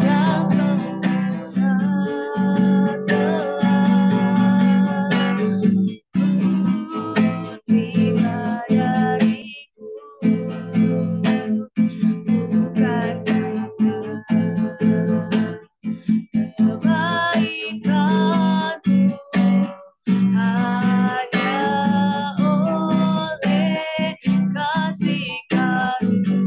yang sempurna telah tiba dariku, bukan kebaikanmu, hanya oleh kasih karuniamu.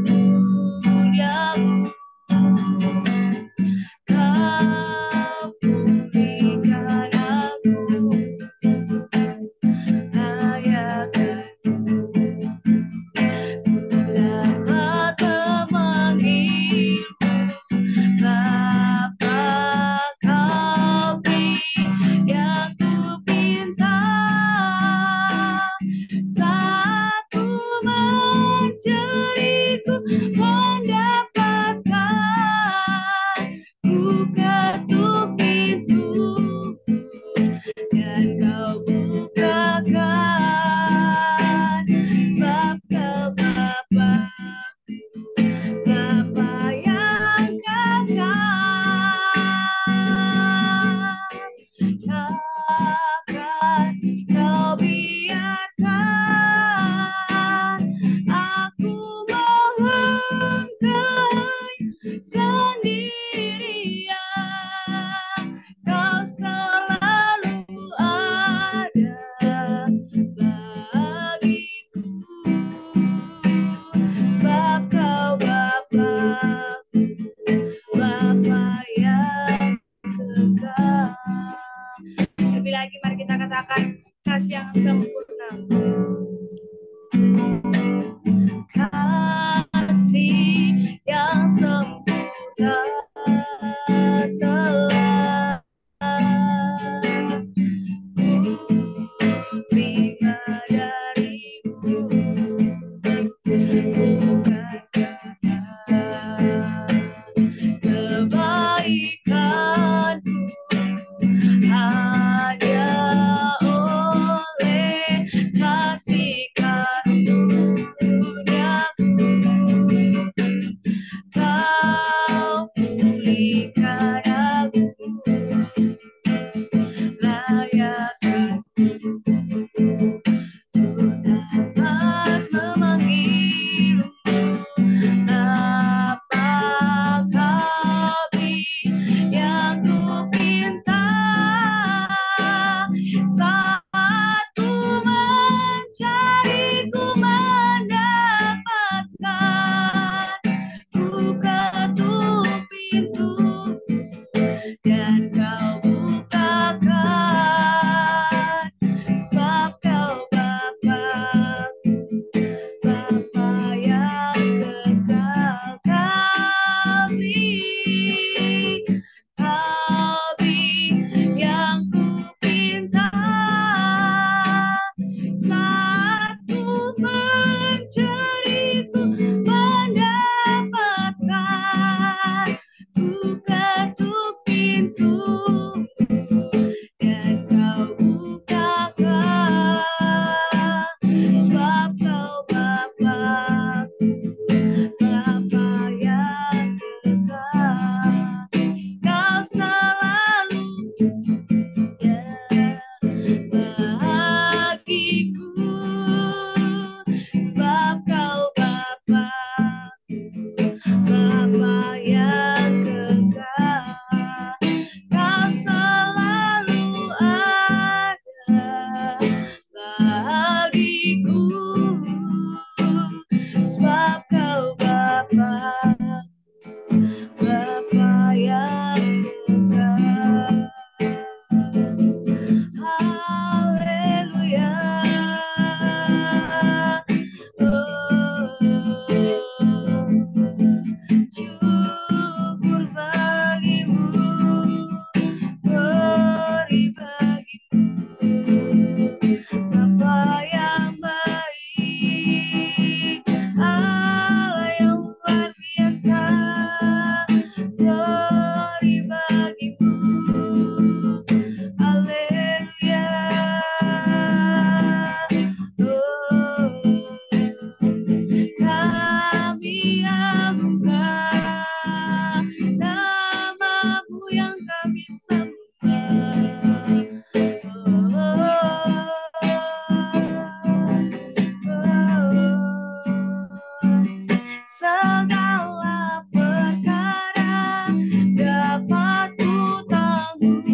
segala perkara dapat ku tanggung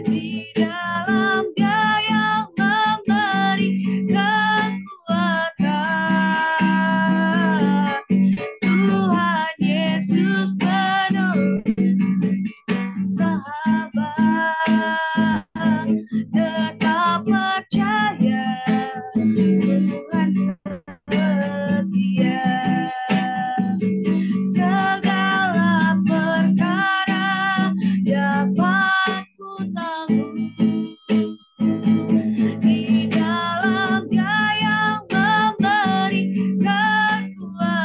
di dalam Dia yang memberi kekuatan. Tuhan Yesus penuh sahabat, tetap percaya Tuhan setia. Segala perkara dapat ku tanggung di dalam Dia yang memberi kekuatan.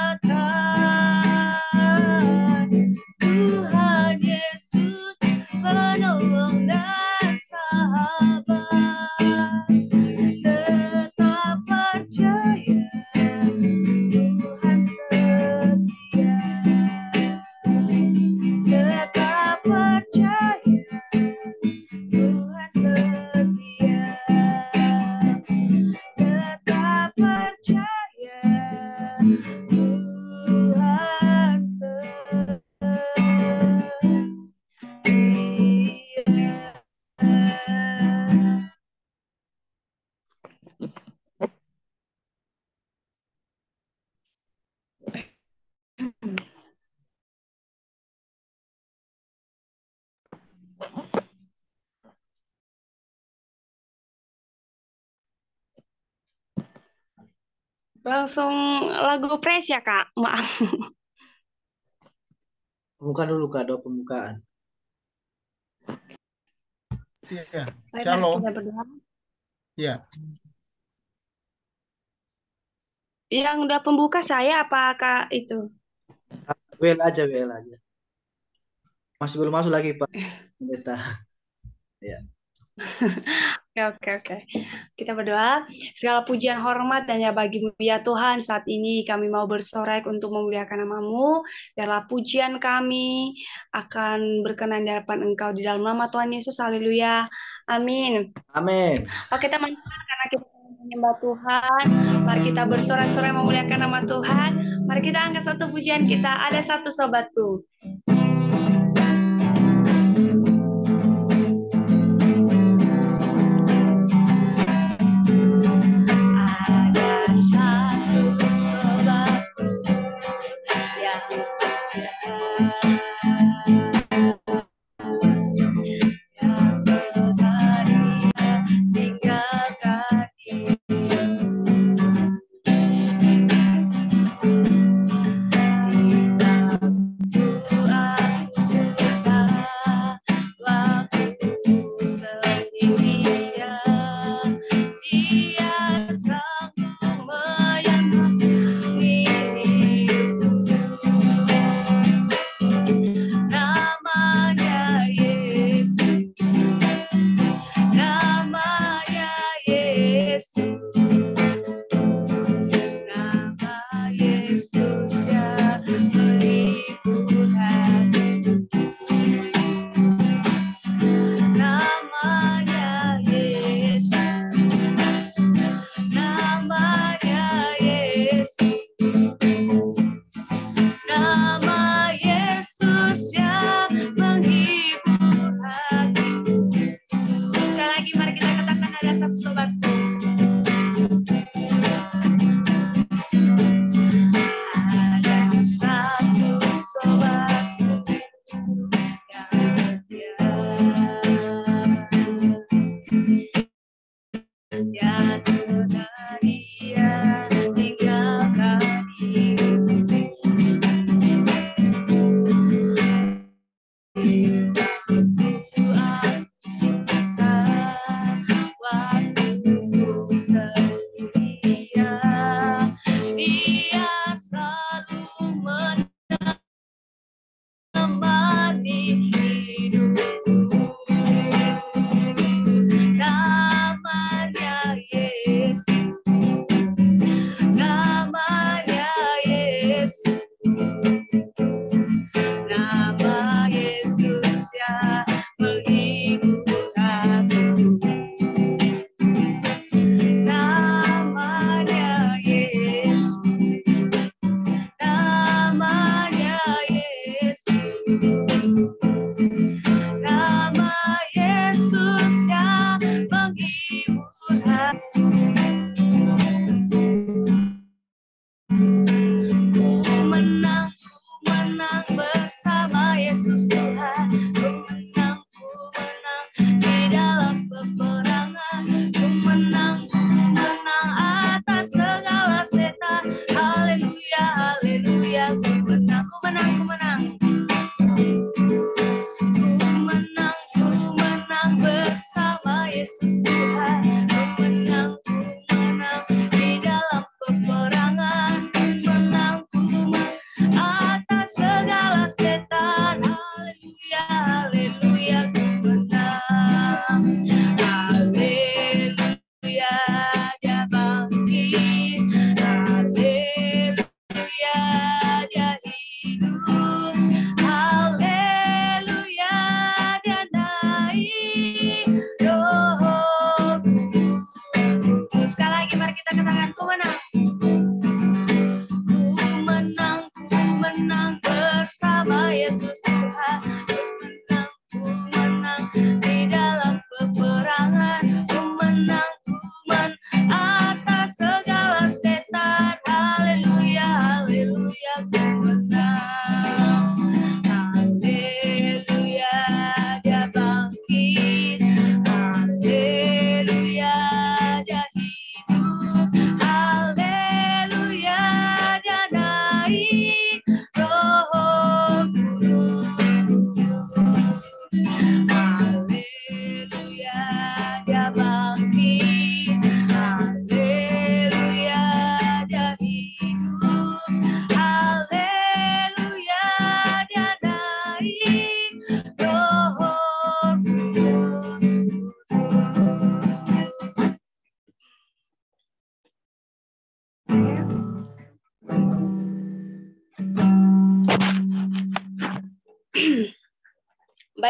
Tuhan Yesus penolong dan sahabat, tetap percaya Tuhan setia. Tetap percaya Tuhan setia. Tetap percaya Tuhan setia. Langsung lagu praise ya Kak, maaf. Buka dulu Kak, doa pembukaan. Iya, Mari Shalom. kita berdoa. Ya, Yang udah pembuka saya apa Kak itu? WL aja. Masih belum masuk lagi Pak Pendeta. Ya. Oke. Kita berdoa. Segala pujian hormat dan ya bagimu ya Tuhan. Saat ini kami mau bersorak untuk memuliakan nama-Mu. Biarlah pujian kami akan berkenan di hadapan Engkau di dalam nama Tuhan Yesus. Haleluya. Amin. Amin. Oke teman-teman, karena kita menyembah Tuhan, mari kita bersorak-sorai memuliakan nama Tuhan. Mari kita angkat satu pujian kita. Ada satu sobatku. Ada satu sobatku yang setia, yang bertanya tinggalkan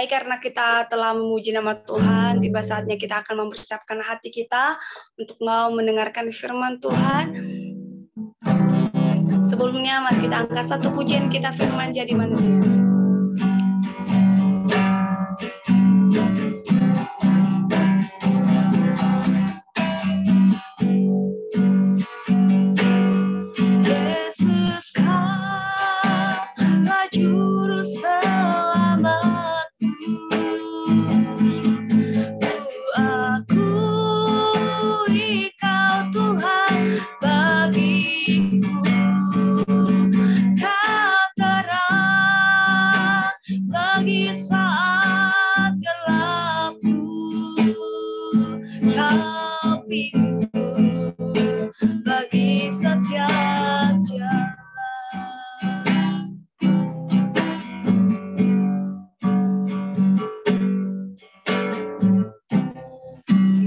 Baik, karena kita telah memuji nama Tuhan, tiba saatnya kita akan mempersiapkan hati kita untuk mau mendengarkan firman Tuhan. Sebelumnya, mari kita angkat satu pujian kita, firman jadi manusia. Yesus, Kaulah juru selamatku. Kuakui Kau Tuhan bagiku. Kau terang bagi saat gelapku. Kau pintu bagi setiap jalan.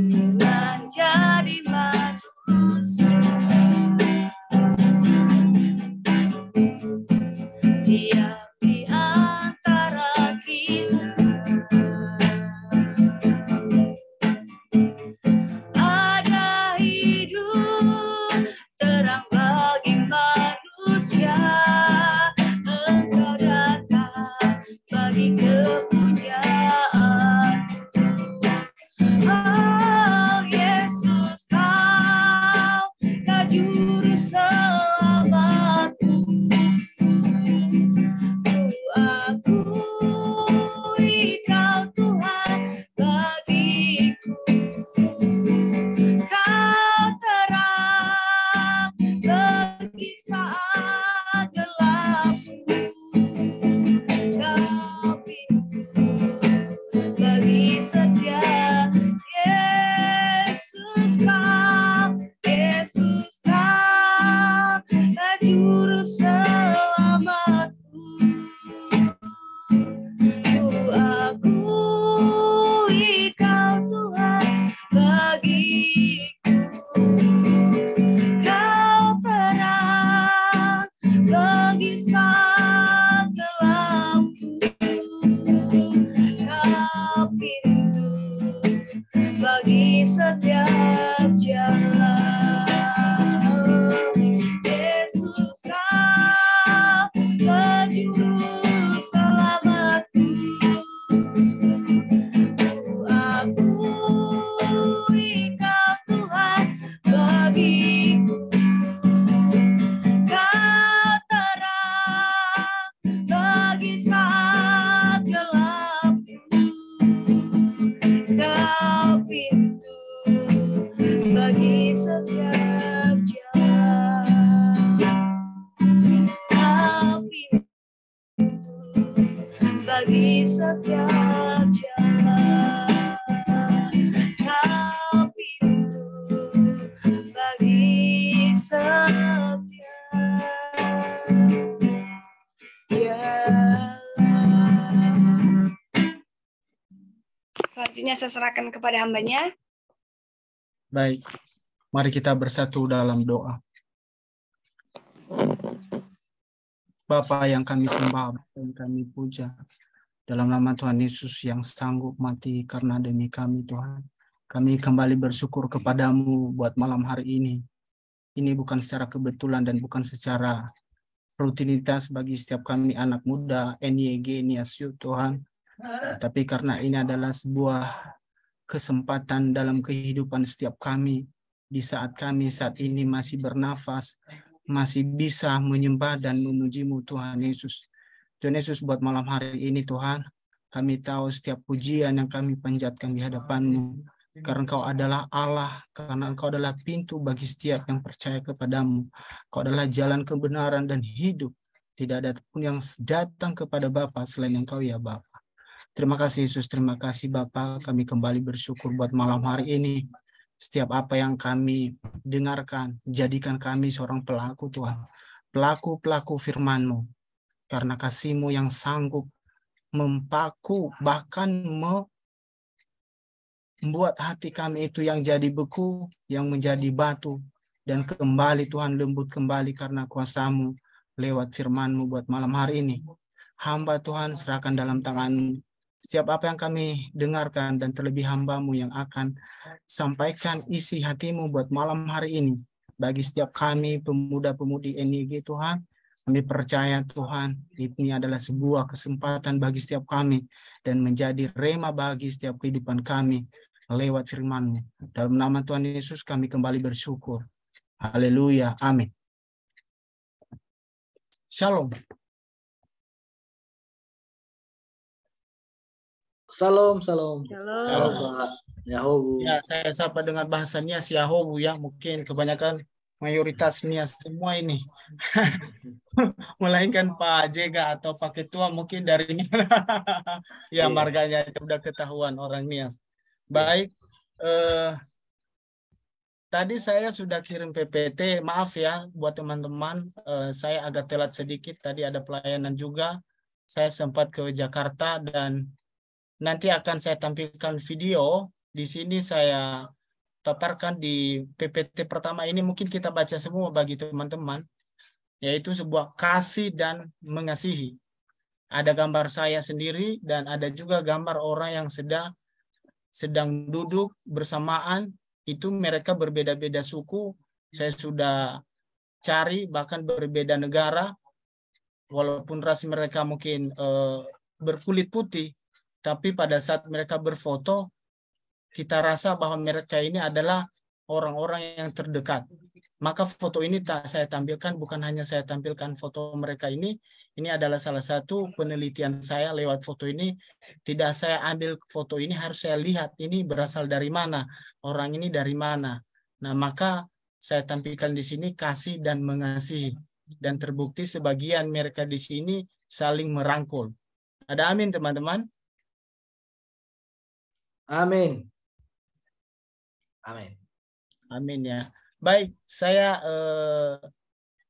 Bila jadi manusia, diam di antara kita. Ada hidup terang bagi manusia. Engkau datang bagi kepunyaanmu. Oh Yesus, Kau juru selamatku. Kuakui Kau Tuhan bagiku. Kau terang bagi saat gelapku. Kau pintu bagi setiap. Yesus, Kau juru selamatku. Kuakui Kau Tuhan bagiku. Kau terang bagi saat gelapku. Kau pintu bagi setiap jalan. Yesus, Kau juru selamatku. Kuakui Kau Tuhan bagiku. Kau terang bagi saat gelapku. Kau pintu bagi setiap jalan. Kau pintu bagi setiap jalan. Kau pintu bagi setiap jalan. Selanjutnya saya serahkan kepada hambanya. Baik, mari kita bersatu dalam doa. Bapa yang kami sembah dan kami puja, dalam nama Tuhan Yesus yang sanggup mati karena demi kami Tuhan. Kami kembali bersyukur kepadamu buat malam hari ini. Ini bukan secara kebetulan dan bukan secara rutinitas bagi setiap kami anak muda, NYG, NIASU Tuhan. Tapi karena ini adalah sebuah kesempatan dalam kehidupan setiap kami, di saat kami saat ini masih bernafas, masih bisa menyembah dan memuji-Mu Tuhan Yesus. Tuhan Yesus, buat malam hari ini Tuhan, kami tahu setiap pujian yang kami panjatkan di hadapan-Mu, karena Engkau adalah Allah, karena Engkau adalah pintu bagi setiap yang percaya kepadamu. Engkau adalah jalan kebenaran dan hidup. Tidak ada pun yang datang kepada Bapa selain Engkau ya Bapa. Terima kasih Yesus, terima kasih Bapa. Kami kembali bersyukur buat malam hari ini. Setiap apa yang kami dengarkan, jadikan kami seorang pelaku Tuhan. Pelaku-pelaku firman-Mu. Karena kasih-Mu yang sanggup mempaku, bahkan membuat hati kami itu yang jadi beku, yang menjadi batu. Dan kembali Tuhan, lembut kembali karena kuasa-Mu lewat firman-Mu buat malam hari ini. Hamba Tuhan serahkan dalam tangan-Mu. setiap apa yang kami dengarkan dan terlebih hamba-Mu yang akan sampaikan isi hati-Mu buat malam hari ini. Bagi setiap kami pemuda-pemudi NIG Tuhan, kami percaya Tuhan ini adalah sebuah kesempatan bagi setiap kami dan menjadi rema bagi setiap kehidupan kami lewat firman-Mu. Dalam nama Tuhan Yesus kami kembali bersyukur. Haleluya. Amin. Shalom. Salam, salam. Shalom. Salam, Pak. Yahobu. Ya, saya sapa dengan bahasanya si Yahobu ya. Mungkin kebanyakan mayoritasnya semua ini. Melainkan Pak Jega atau Pak Ketua mungkin dari mana. Ya, Iya. marganya udah ketahuan orang Nias. Baik, tadi saya sudah kirim PPT. Maaf ya buat teman-teman. Saya agak telat sedikit. Tadi ada pelayanan juga. Saya sempat ke Jakarta dan nanti akan saya tampilkan video. Di sini saya paparkan di PPT pertama ini mungkin kita baca semua bagi teman-teman, yaitu sebuah kasih dan mengasihi. Ada gambar saya sendiri dan ada juga gambar orang yang sedang duduk bersamaan. Itu mereka berbeda-beda suku. Saya sudah cari bahkan berbeda negara. Walaupun ras mereka mungkin berkulit putih, tapi pada saat mereka berfoto, kita rasa bahwa mereka ini adalah orang-orang yang terdekat. Maka foto ini tak saya tampilkan, bukan hanya saya tampilkan foto mereka ini adalah salah satu penelitian saya lewat foto ini. Tidak saya ambil foto ini, harus saya lihat ini berasal dari mana, orang ini dari mana. Nah, maka saya tampilkan di sini kasih dan mengasihi. Dan terbukti sebagian mereka di sini saling merangkul. Ada amin, teman-teman? Amin. Amin. Amin ya. Baik, saya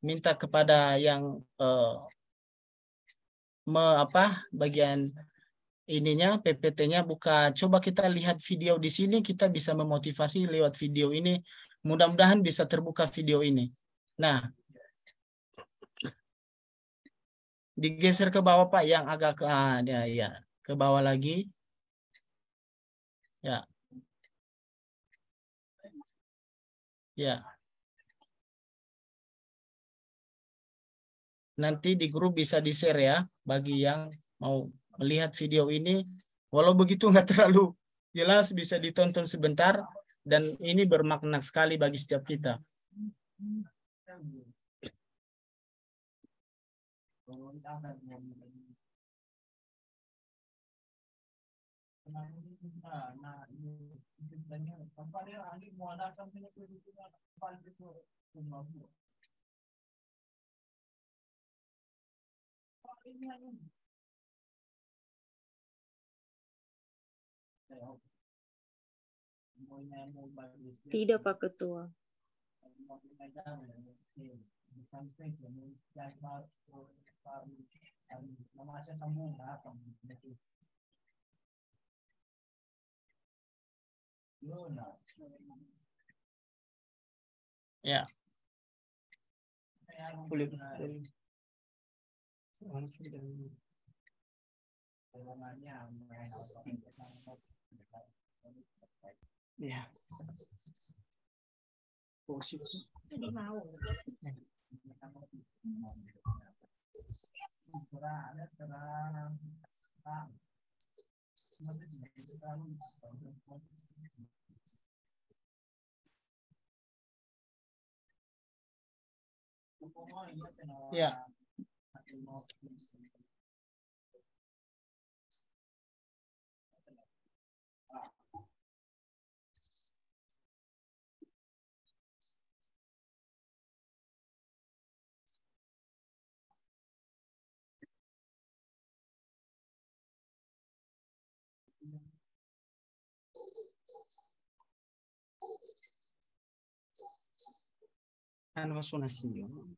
minta kepada yang bagian ininya PPT-nya buka. Coba kita lihat video di sini, kita bisa memotivasi lewat video ini. Mudah-mudahan bisa terbuka video ini. Nah, digeser ke bawah Pak, yang agak ke ya, ke bawah lagi. Ya. Ya. Nanti di grup bisa di-share ya bagi yang mau melihat video ini. Walau begitu nggak terlalu jelas, bisa ditonton sebentar dan ini bermakna sekali bagi setiap kita. Tidak, Pak Ketua. Ya. Ya. Ya. Ano mas nasi yun?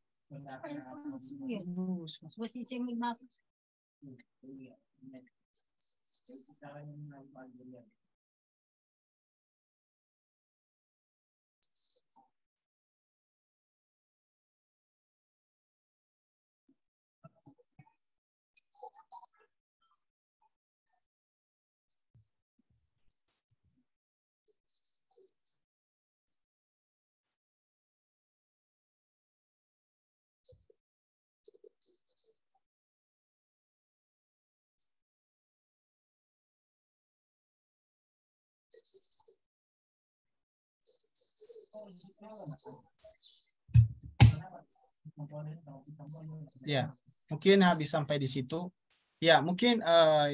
Ya, mungkin habis sampai di situ. Ya, mungkin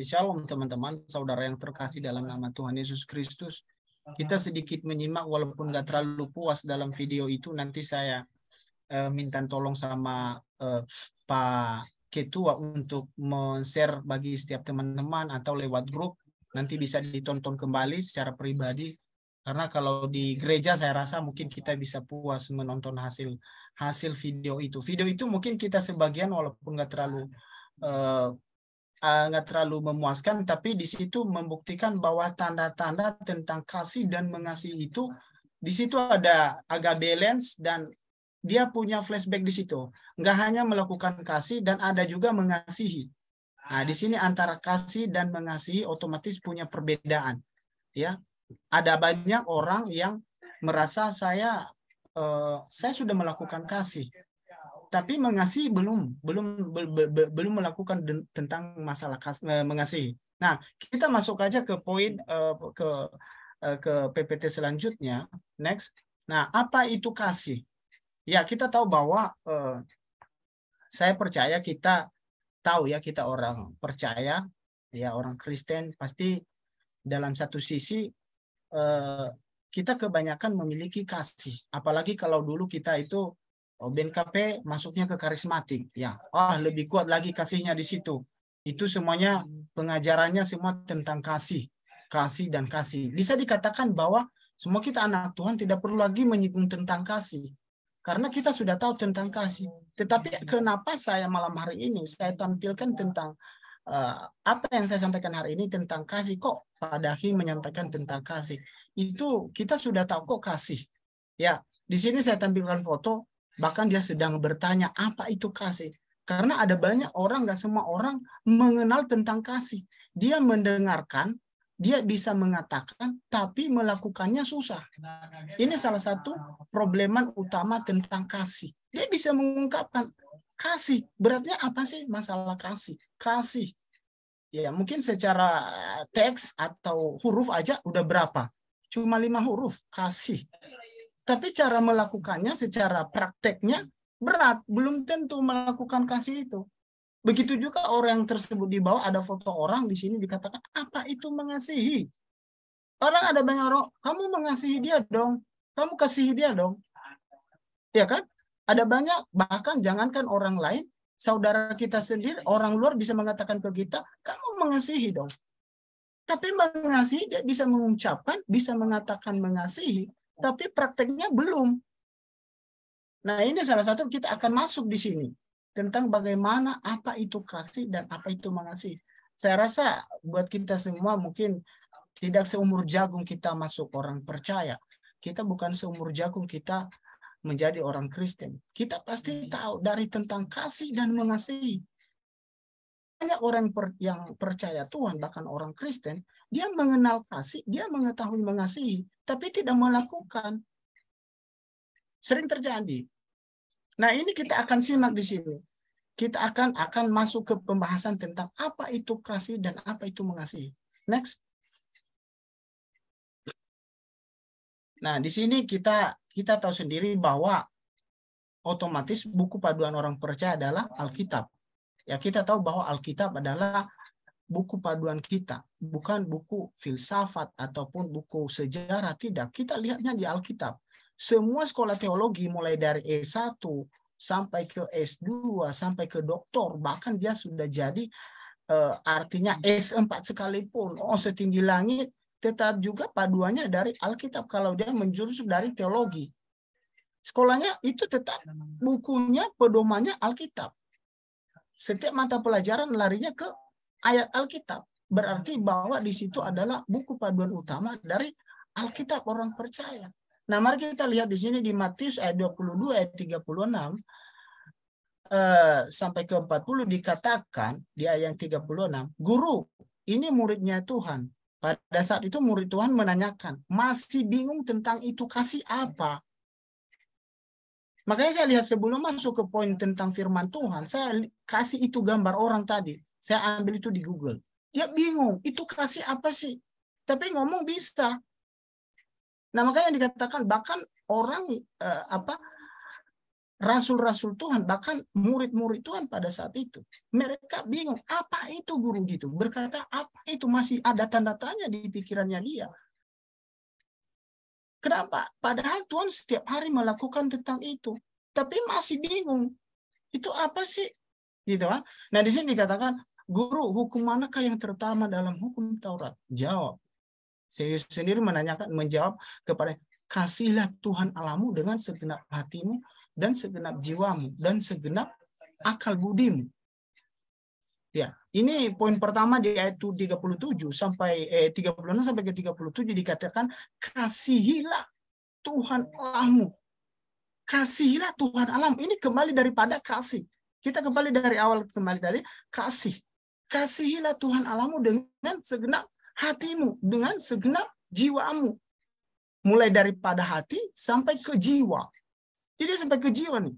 Shalom teman-teman, saudara yang terkasih dalam nama Tuhan Yesus Kristus. Kita sedikit menyimak walaupun nggak terlalu puas dalam video itu. Nanti saya minta tolong sama Pak Ketua untuk men-share bagi setiap teman-teman atau lewat grup. Nanti bisa ditonton kembali secara pribadi. Karena kalau di gereja saya rasa mungkin kita bisa puas menonton hasil video itu. Video itu mungkin kita sebagian walaupun nggak terlalu memuaskan, tapi di situ membuktikan bahwa tanda-tanda tentang kasih dan mengasihi itu di situ ada agak balance dan dia punya flashback di situ. Nggak hanya melakukan kasih dan ada juga mengasihi. Nah, di sini antara kasih dan mengasihi otomatis punya perbedaan. Ya, ada banyak orang yang merasa saya sudah melakukan kasih, tapi mengasihi belum melakukan tentang masalah mengasihi. Nah, kita masuk aja ke poin ke PPT selanjutnya. Next. Nah, apa itu kasih? Ya, kita tahu bahwa saya percaya kita tahu ya, kita orang percaya, ya orang Kristen pasti dalam satu sisi kita kebanyakan memiliki kasih. Apalagi kalau dulu kita itu BNKP masuknya ke karismatik, ya, lebih kuat lagi kasihnya di situ. Itu semuanya pengajarannya semua tentang kasih dan kasih. Bisa dikatakan bahwa semua kita anak Tuhan tidak perlu lagi menyinggung tentang kasih, karena kita sudah tahu tentang kasih. Tetapi kenapa saya malam hari ini saya tampilkan tentang apa yang saya sampaikan hari ini tentang kasih, kok Pak Dahi menyampaikan tentang kasih? Itu kita sudah tahu kok kasih. Ya, di sini saya tampilkan foto. Bahkan dia sedang bertanya apa itu kasih. Karena ada banyak orang, nggak semua orang mengenal tentang kasih. Dia mendengarkan, dia bisa mengatakan, tapi melakukannya susah. Ini salah satu probleman utama tentang kasih. Dia bisa mengungkapkan kasih. Beratnya apa sih masalah kasih? Kasih. Ya, mungkin secara teks atau huruf aja udah berapa? Cuma 5 huruf, kasih. Tapi cara melakukannya secara prakteknya berat, belum tentu melakukan kasih itu. Begitu juga orang yang tersebut di bawah, ada foto orang di sini dikatakan apa itu mengasihi. Orang ada banyak orang, kamu mengasihi dia dong, kamu kasihi dia dong. Ya kan? Ada banyak, bahkan jangankan orang lain, saudara kita sendiri, orang luar bisa mengatakan ke kita, kamu mengasihi dong. Tapi mengasihi dia bisa mengucapkan, bisa mengatakan mengasihi, tapi prakteknya belum. Nah, ini salah satu kita akan masuk di sini tentang bagaimana apa itu kasih dan apa itu mengasihi. Saya rasa buat kita semua mungkin tidak seumur jagung kita masuk orang percaya. Kita bukan seumur jagung kita menjadi orang Kristen. Kita pasti tahu dari tentang kasih dan mengasihi. Banyak orang yang percaya Tuhan, bahkan orang Kristen, dia mengenal kasih, dia mengetahui mengasihi, tapi tidak melakukan. Sering terjadi. Nah, ini kita akan simak di sini. Kita akan masuk ke pembahasan tentang apa itu kasih dan apa itu mengasihi. Next. Nah, di sini kita tahu sendiri bahwa otomatis buku paduan orang percaya adalah Alkitab. Ya, kita tahu bahwa Alkitab adalah buku paduan kita, bukan buku filsafat ataupun buku sejarah, tidak. Kita lihatnya di Alkitab. Semua sekolah teologi mulai dari S1 sampai ke S2 sampai ke doktor, bahkan dia sudah jadi artinya S4 sekalipun, setinggi langit, tetap juga paduannya dari Alkitab kalau dia menjurus dari teologi. Sekolahnya itu tetap bukunya, pedomannya Alkitab. Setiap mata pelajaran larinya ke ayat Alkitab. Berarti bahwa di situ adalah buku paduan utama dari Alkitab orang percaya. Nah, mari kita lihat di sini di Matius ayat 22 ayat 36 sampai ke 40 dikatakan di ayat 36, "Guru, ini muridnya Tuhan." Pada saat itu murid Tuhan menanyakan, masih bingung tentang itu kasih apa? Makanya saya lihat sebelum masuk ke poin tentang firman Tuhan, saya kasih itu gambar orang tadi. Saya ambil itu di Google. Dia bingung, itu kasih apa sih? Tapi ngomong bisa. Nah, makanya dikatakan bahkan orang rasul-rasul Tuhan, bahkan murid-murid Tuhan pada saat itu, mereka bingung, apa itu guru gitu? Berkata, apa itu? Masih ada tanda tanya di pikirannya dia. Kenapa? Padahal Tuhan setiap hari melakukan tentang itu, tapi masih bingung. Itu apa sih? Gitu kan? Nah, di sini dikatakan, guru, hukum manakah yang terutama dalam hukum Taurat? Jawab. Saya sendiri menjawab kepada, kasihlah Tuhan Allahmu dengan segenap hatimu, dan segenap jiwamu, dan segenap akal budimu. Ya, ini poin pertama di ayat 37 sampai 36 sampai ke 37 dikatakan, kasihilah Tuhan Allahmu. Kasihilah Tuhan Allahmu. Ini kembali daripada kasih. Kita kembali dari awal kembali tadi, kasih. Kasihilah Tuhan Allahmu dengan segenap hatimu, dengan segenap jiwamu. Mulai daripada hati sampai ke jiwa. Jadi sampai ke jiwa nih.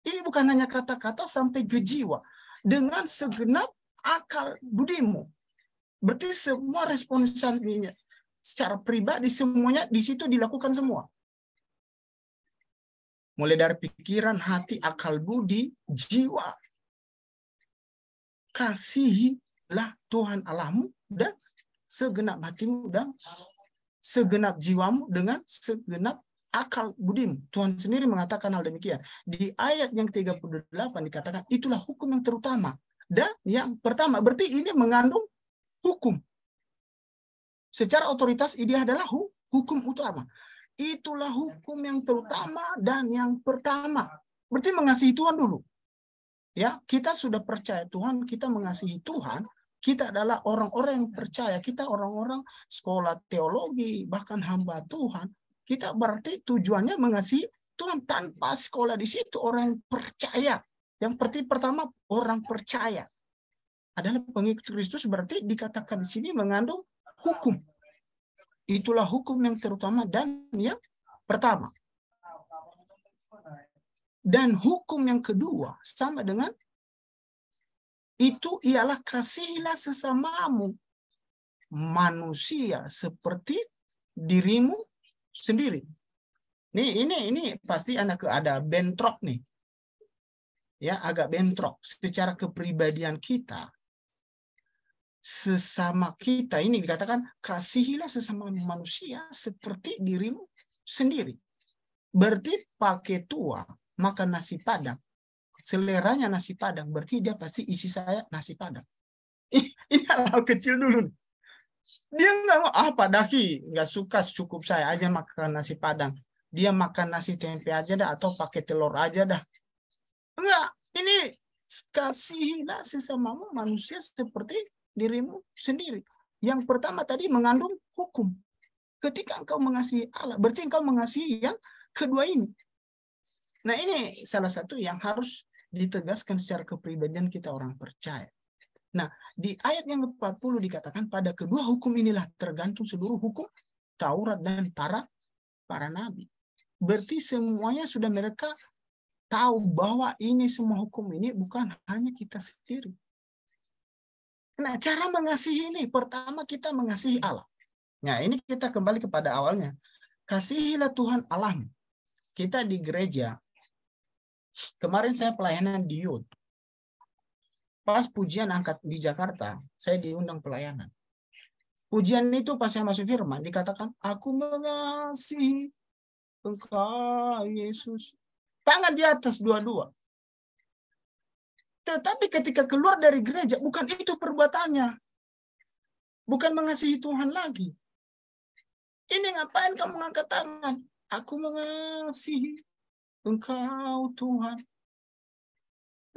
Ini bukan hanya kata-kata, sampai ke jiwa. Dengan segenap akal budimu. Berarti semua responsinya secara pribadi semuanya di situ dilakukan semua. Mulai dari pikiran, hati, akal budi, jiwa. Kasihilah Tuhan Allahmu dan segenap hatimu dan segenap jiwamu dengan segenap akal budimu. Tuhan sendiri mengatakan hal demikian. Di ayat yang 38 dikatakan, itulah hukum yang terutama. Dan yang pertama, berarti ini mengandung hukum. Secara otoritas ini adalah hukum utama. Itulah hukum yang terutama dan yang pertama. Berarti mengasihi Tuhan dulu. Ya, kita sudah percaya Tuhan, kita mengasihi Tuhan, kita adalah orang-orang yang percaya, kita orang-orang sekolah teologi, bahkan hamba Tuhan. Kita berarti tujuannya mengasihi Tuhan. Tanpa sekolah di situ orang yang percaya. Yang pertama orang percaya adalah pengikut Kristus, berarti dikatakan di sini mengandung hukum. Itulah hukum yang terutama dan yang pertama. Dan hukum yang kedua sama dengan itu ialah kasihilah sesamamu manusia seperti dirimu sendiri. Ini pasti ada bentrok nih. Ya, agak bentrok secara kepribadian kita. Sesama kita ini dikatakan kasihilah sesama manusia seperti dirimu sendiri. Berarti pakai tua makan nasi padang. Seleranya nasi padang, berarti dia pasti isi saya nasi padang. Ini hal kecil dulu. Dia nggak mau apa daki, nggak suka, cukup saya aja makan nasi padang. Dia makan nasi tempe aja dah atau pakai telur aja dah. Enggak, ini kasihilah sesamamu manusia seperti dirimu sendiri. Yang pertama tadi mengandung hukum. Ketika engkau mengasihi Allah, berarti engkau mengasihi yang kedua ini. Nah, ini salah satu yang harus ditegaskan secara kepribadian kita orang percaya. Nah, di ayat yang ke-40 dikatakan pada kedua hukum inilah tergantung seluruh hukum Taurat dan para nabi. Berarti semuanya sudah mereka tahu bahwa ini semua hukum ini bukan hanya kita sendiri. Nah, cara mengasihi ini pertama kita mengasihi Allah. Nah, ini kita kembali kepada awalnya. Kasihilah Tuhan Allahmu. Kita di gereja, kemarin saya pelayanan di youth. Pas pujian angkat di Jakarta, saya diundang pelayanan. Pujian itu pas saya masuk firman, dikatakan, aku mengasihi Engkau, Yesus. Tangan di atas dua-dua. Tetapi ketika keluar dari gereja, bukan itu perbuatannya. Bukan mengasihi Tuhan lagi. Ini ngapain kamu ngangkat tangan? Aku mengasihi Engkau, Tuhan.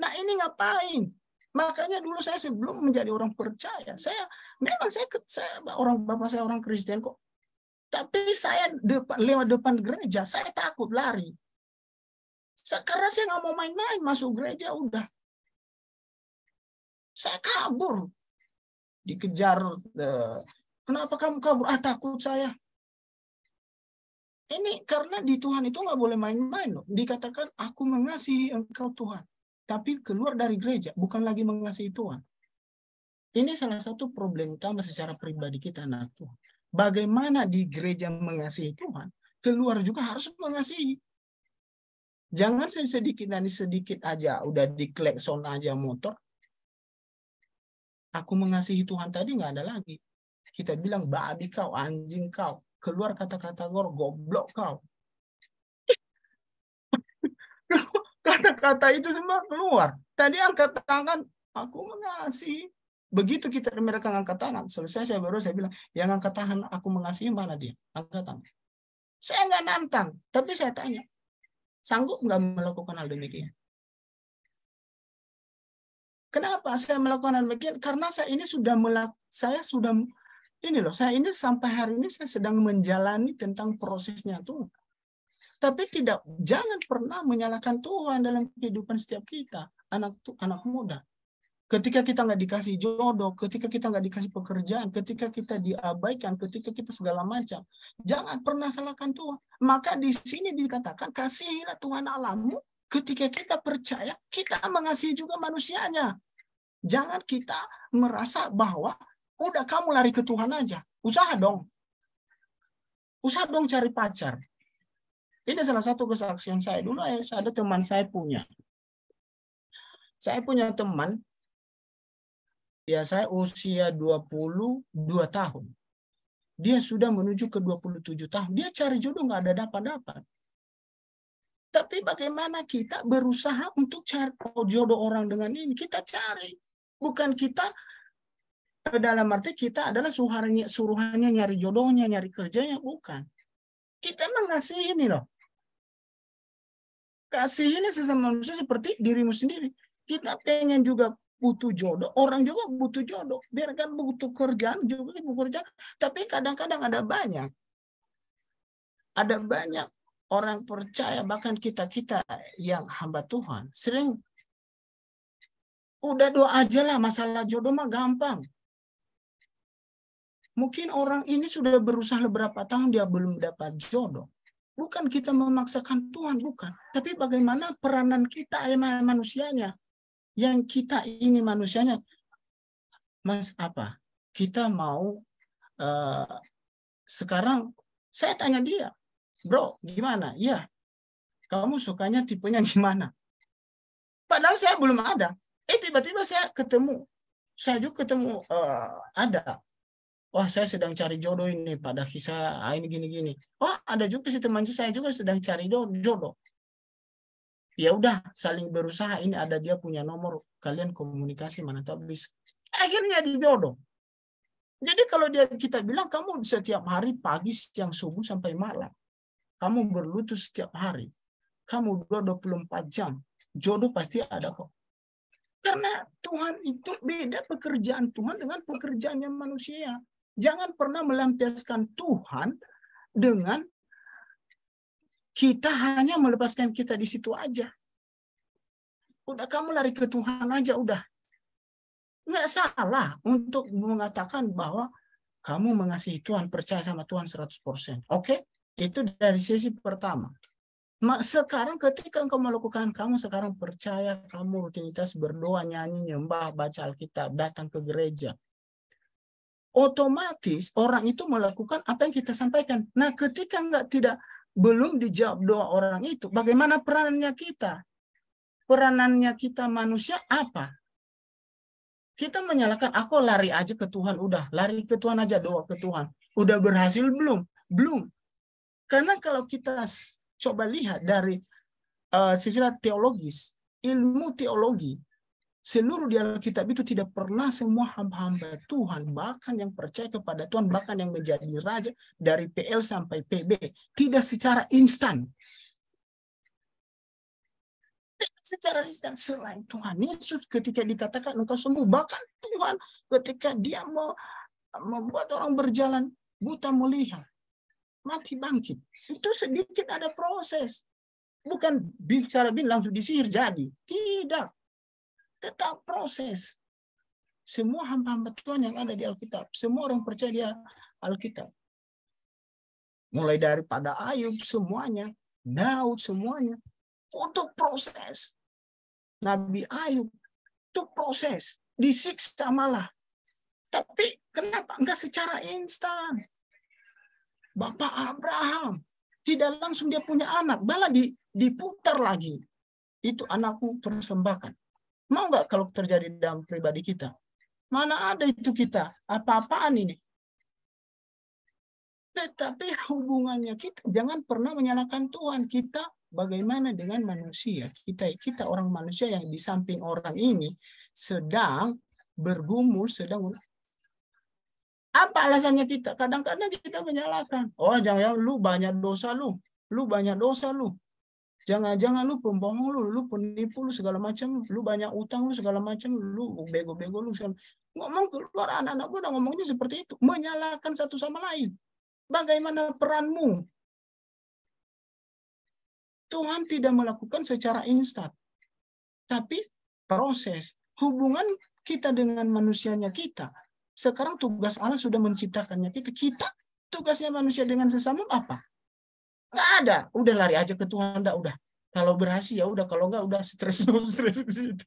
Nah, ini ngapain? Makanya dulu saya sebelum menjadi orang percaya, saya bapak saya orang Kristen kok. Tapi saya lewat depan gereja, saya takut lari. Karena saya nggak mau main-main, masuk gereja udah. Saya kabur. Dikejar. Kenapa kamu kabur? Takut saya. Ini karena di Tuhan itu nggak boleh main-main loh. Dikatakan aku mengasihi Engkau Tuhan. Tapi keluar dari gereja bukan lagi mengasihi Tuhan. Ini salah satu problem utama secara pribadi kita anak Tuhan. bagaimana di gereja mengasihi Tuhan, keluar juga harus mengasihi. Jangan sedikit dan sedikit aja udah diklekson aja motor. Aku mengasihi Tuhan tadi nggak ada lagi. Kita bilang babi kau, anjing kau, keluar kata-kata goblok kau. Kata-kata itu semua keluar. Tadi angkat tangan, aku mengasihi. Begitu mereka angkat tangan, selesai saya bilang, yang angkat tangan aku mengasihi mana dia? Angkat tangan. Saya nggak nantang, tapi saya tanya, sanggup nggak melakukan hal demikian? Kenapa saya melakukan hal demikian? Karena saya ini saya ini sampai hari ini saya sedang menjalani tentang prosesnya Tuhan. Tapi jangan pernah menyalahkan Tuhan dalam kehidupan setiap kita, anak muda. Ketika kita nggak dikasih jodoh, ketika kita nggak dikasih pekerjaan, ketika kita diabaikan, ketika kita segala macam, jangan pernah salahkan Tuhan. Maka di sini dikatakan, kasihilah Tuhan Allahmu. Ketika kita percaya, kita mengasihi juga manusianya. Jangan kita merasa bahwa udah kamu lari ke Tuhan aja. Usaha dong cari pacar. Ini salah satu kesaksian saya. Dulu ada teman saya punya teman, ya saya usia 22 tahun. Dia sudah menuju ke 27 tahun. Dia cari jodoh nggak ada dapat-dapat. Tapi bagaimana kita berusaha untuk cari jodoh orang dengan ini? Kita cari. Bukan kita, dalam arti kita adalah suruhannya nyari jodohnya, nyari kerjanya. Bukan. Kita mengasihi ini loh. Kasih ini sesama manusia seperti dirimu sendiri. Kita pengen juga butuh jodoh, orang juga butuh jodoh. Biarkan butuh kerjaan juga butuh kerjaan. Tapi kadang-kadang ada banyak orang percaya, bahkan kita yang hamba Tuhan sering udah doa aja lah, masalah jodoh mah gampang. Mungkin orang ini sudah berusaha beberapa tahun dia belum dapat jodoh. Bukan kita memaksakan Tuhan, bukan. Tapi bagaimana peranan kita manusianya. Yang kita ini manusianya, kita mau sekarang saya tanya dia, bro, gimana? Ya, kamu sukanya tipenya gimana? Padahal saya belum ada. Tiba-tiba saya juga ketemu ada. Wah, saya sedang cari jodoh ini pada kisah ini gini-gini. Oh, ada juga si teman saya juga sedang cari jodoh. Ya udah, saling berusaha. Ini ada dia punya nomor, kalian komunikasi mana tahu bisa. Akhirnya di jodoh. Jadi kalau kita bilang kamu setiap hari pagi, siang, subuh sampai malam, kamu berlutut setiap hari, kamu 24 jam, jodoh pasti ada kok. Karena Tuhan itu beda pekerjaan Tuhan dengan pekerjaannya manusia. Jangan pernah melampiaskan Tuhan dengan kita hanya melepaskan kita di situ aja. Udah kamu lari ke Tuhan aja, udah. Nggak salah untuk mengatakan bahwa kamu mengasihi Tuhan, percaya sama Tuhan 100%. Oke? Itu dari sisi pertama. Sekarang ketika engkau melakukan, kamu sekarang percaya, kamu rutinitas berdoa, nyanyi, nyembah, baca Alkitab, datang ke gereja. Otomatis orang itu melakukan apa yang kita sampaikan. Nah, ketika belum dijawab doa orang itu, bagaimana peranannya kita? Peranannya kita manusia apa? Kita menyalahkan, aku lari aja ke Tuhan, udah. Lari ke Tuhan aja, doa ke Tuhan. Udah berhasil belum? Belum. Karena kalau kita coba lihat dari sisi teologis, ilmu teologi, seluruh di Alkitab itu tidak pernah semua hamba-hamba Tuhan, bahkan yang percaya kepada Tuhan, bahkan yang menjadi raja dari PL sampai PB, tidak secara instan. Tidak secara instan. Selain Tuhan Yesus ketika dikatakan engkau sembuh, bahkan Tuhan ketika dia mau membuat orang berjalan, buta melihat, mati bangkit. Itu sedikit ada proses. Bukan bicara langsung disihir jadi. Tidak. Tetap proses. Semua hamba-hamba Tuhan yang ada di Alkitab, semua orang percaya dia Alkitab. Mulai daripada Ayub semuanya, Daud semuanya, untuk proses. Nabi Ayub itu proses, disiksa malah. Tapi kenapa enggak secara instan? Bapak Abraham. Tidak langsung dia punya anak, malah diputar lagi. Itu anakku persembahkan. Mau nggak kalau terjadi dalam pribadi kita? Mana ada itu kita? Apa-apaan ini? Tetapi hubungannya kita, jangan pernah menyalahkan Tuhan. Kita bagaimana dengan manusia? Kita orang manusia yang di samping orang ini sedang bergumul, sedang... Apa alasannya kita? Kadang-kadang kita menyalahkan. Oh, jangan lu banyak dosa lu. Lu banyak dosa lu. Jangan-jangan lu pembohong lu penipu lu segala macam, lu banyak utang lu segala macam, lu bego-bego lu segala. Ngomong keluar anak-anak muda ngomongnya seperti itu, menyalahkan satu sama lain. Bagaimana peranmu? Tuhan tidak melakukan secara instan. Tapi proses hubungan kita dengan manusianya kita. Sekarang tugas Allah sudah menciptakannya kita. Tugasnya manusia dengan sesama apa? Nggak ada. Udah lari aja ke Tuhan, udah. Kalau berhasil ya udah, kalau nggak udah stres di situ.